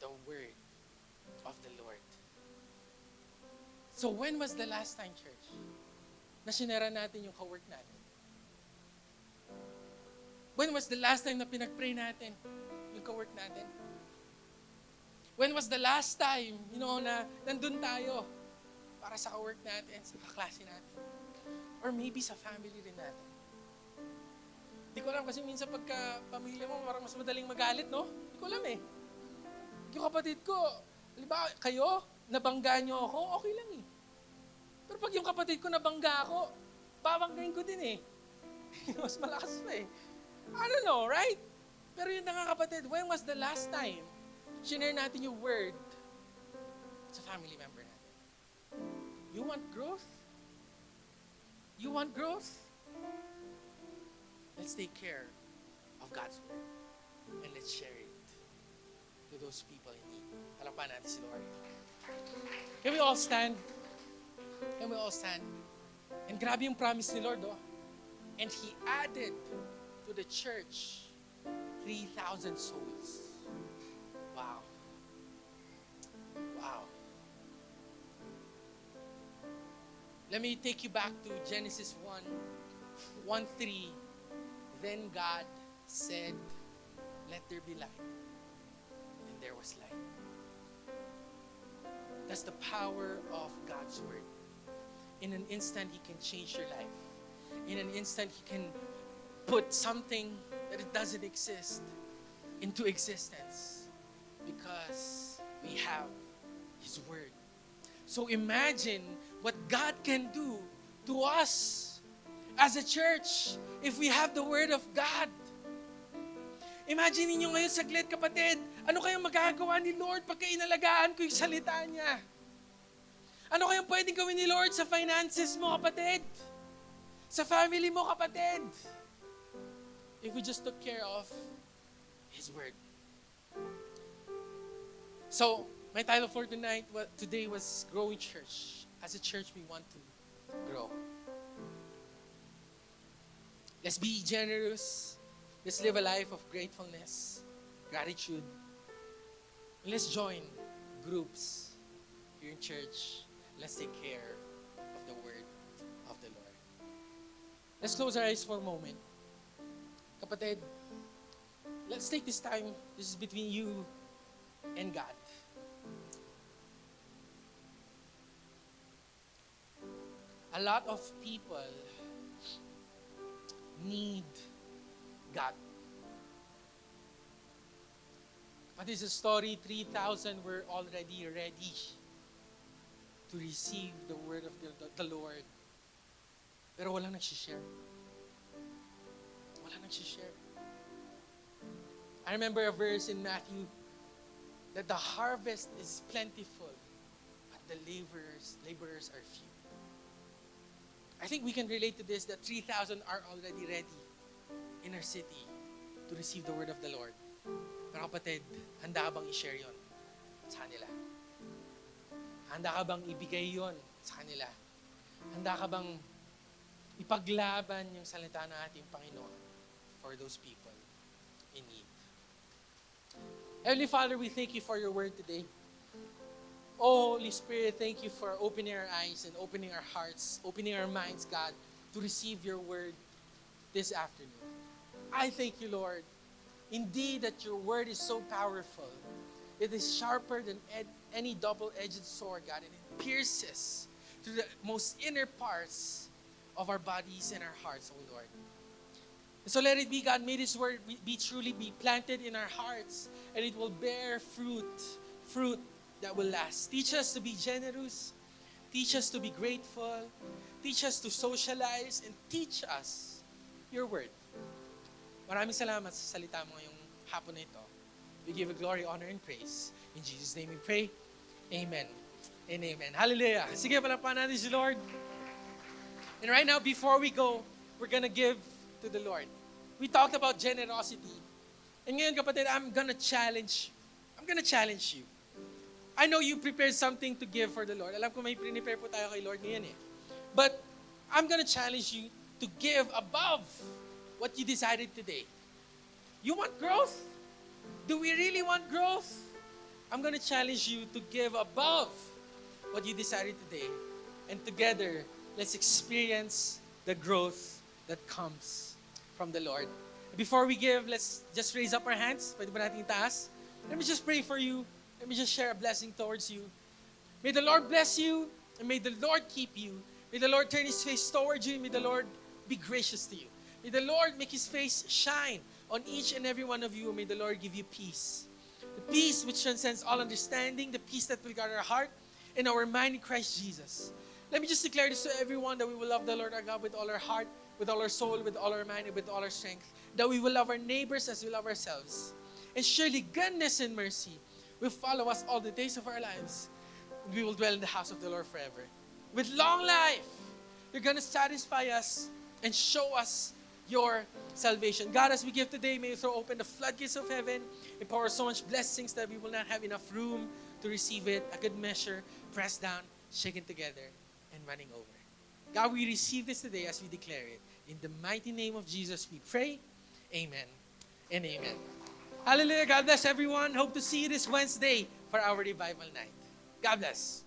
the word of the Lord. So when was the last time, church, na sinara natin yung ka-work natin? When was the last time na pinag-pray natin yung ka-work natin? When was the last time, na nandun tayo para sa ka-work natin, sa kaklase natin? Or maybe sa family rin natin. Di ko alam kasi minsan pagka pamilya mo, parang mas madaling magalit, no? Di ko alam eh. Yung kapatid ko, halimbawa, kayo, nabangga nyo ako, okay lang eh. Pero pag yung kapatid ko nabangga ako, babanggain ko din eh. Mas malakas pa eh. I don't know, right? Pero yun na nga kapatid, when was the last time shinare natin yung word sa family member natin? You want growth? You want growth? Let's take care of God's word and let's share it to those people in need. Halapan natin si Lord. Can we all stand? Can we all stand? And grabe yung promise ni Lord, And He added to the church 3,000 souls. Wow. Wow. Let me take you back to Genesis 1:3. Then God said, let there be light. And there was light. That's the power of God's word. In an instant, He can change your life. In an instant, He can put something that it doesn't exist into existence because we have His word. So imagine what God can do to us as a church if we have the word of God. Imagine niyo ngayon saglit, kapatid, ano kayang magagawa ni Lord pagka inalagaan ko yung salita niya? Ano kayang pwedeng gawin ni Lord sa finances mo, kapatid? Sa family mo, kapatid? If we just took care of His word. So, my title for today was Growing Church. As a church, we want to grow. Let's be generous. Let's live a life of gratefulness, gratitude. And let's join groups here in church. Let's take care of the word of the Lord. Let's close our eyes for a moment. Kapatid, let's take this time. This is between you and God. A lot of people need God. But this is a story, 3,000 were already ready to receive the word of the Lord. Pero walang nagsishare. Walang nagsishare. I remember a verse in Matthew that the harvest is plentiful, but the laborers are few. I think we can relate to this that 3,000 are already ready in our city to receive the word of the Lord. Pero kapatid, handa ka bang i-share yon sa kanila? Handa ka bang ibigay yon sa kanila? Handa ka bang ipaglaban yung salita ng ating Panginoon for those people in need? Heavenly Father, we thank you for your word today. Oh, Holy Spirit, thank you for opening our eyes and opening our hearts, opening our minds, God, to receive your word this afternoon. I thank you, Lord, indeed that your word is so powerful. It is sharper than any double-edged sword, God, and it pierces to the most inner parts of our bodies and our hearts, oh Lord. So let it be, God, may this word be truly be planted in our hearts, and it will bear fruit that will last. Teach us to be generous. Teach us to be grateful. Teach us to socialize, and teach us your word. Maraming salamat sa salita mo ngayong hapon na ito. We give you glory, honor, and praise. In Jesus' name we pray. Amen and amen. Hallelujah. Sige, palakpakan natin si Lord. And right now, before we go, we're gonna give to the Lord. We talked about generosity. And ngayon, kapatid, I'm gonna challenge you. I know you prepared something to give for the Lord. Alam ko may prepare po tayo kay Lord ngayon eh. But I'm gonna challenge you to give above what you decided today. You want growth? Do we really want growth? I'm gonna challenge you to give above what you decided today. And together, let's experience the growth that comes from the Lord. Before we give, let's just raise up our hands. Pwede ba natin itaas? Let me just pray for you. Let me just share a blessing towards you. May the Lord bless you, and may the Lord keep you. May the Lord turn His face towards you, and may the Lord be gracious to you. May the Lord make His face shine on each and every one of you. May the Lord give you peace. The peace which transcends all understanding, the peace that will guard our heart and our mind in Christ Jesus. Let me just declare this to everyone, that we will love the Lord our God with all our heart, with all our soul, with all our mind, and with all our strength. That we will love our neighbors as we love ourselves. And surely goodness and mercy will follow us all the days of our lives. And we will dwell in the house of the Lord forever. With long life, you're going to satisfy us and show us your salvation. God, as we give today, may you throw open the floodgates of heaven and pour so much blessings that we will not have enough room to receive it. A good measure, pressed down, shaken together, and running over. God, we receive this today as we declare it. In the mighty name of Jesus, we pray. Amen and amen. Hallelujah. God bless everyone. Hope to see you this Wednesday for our revival night. God bless.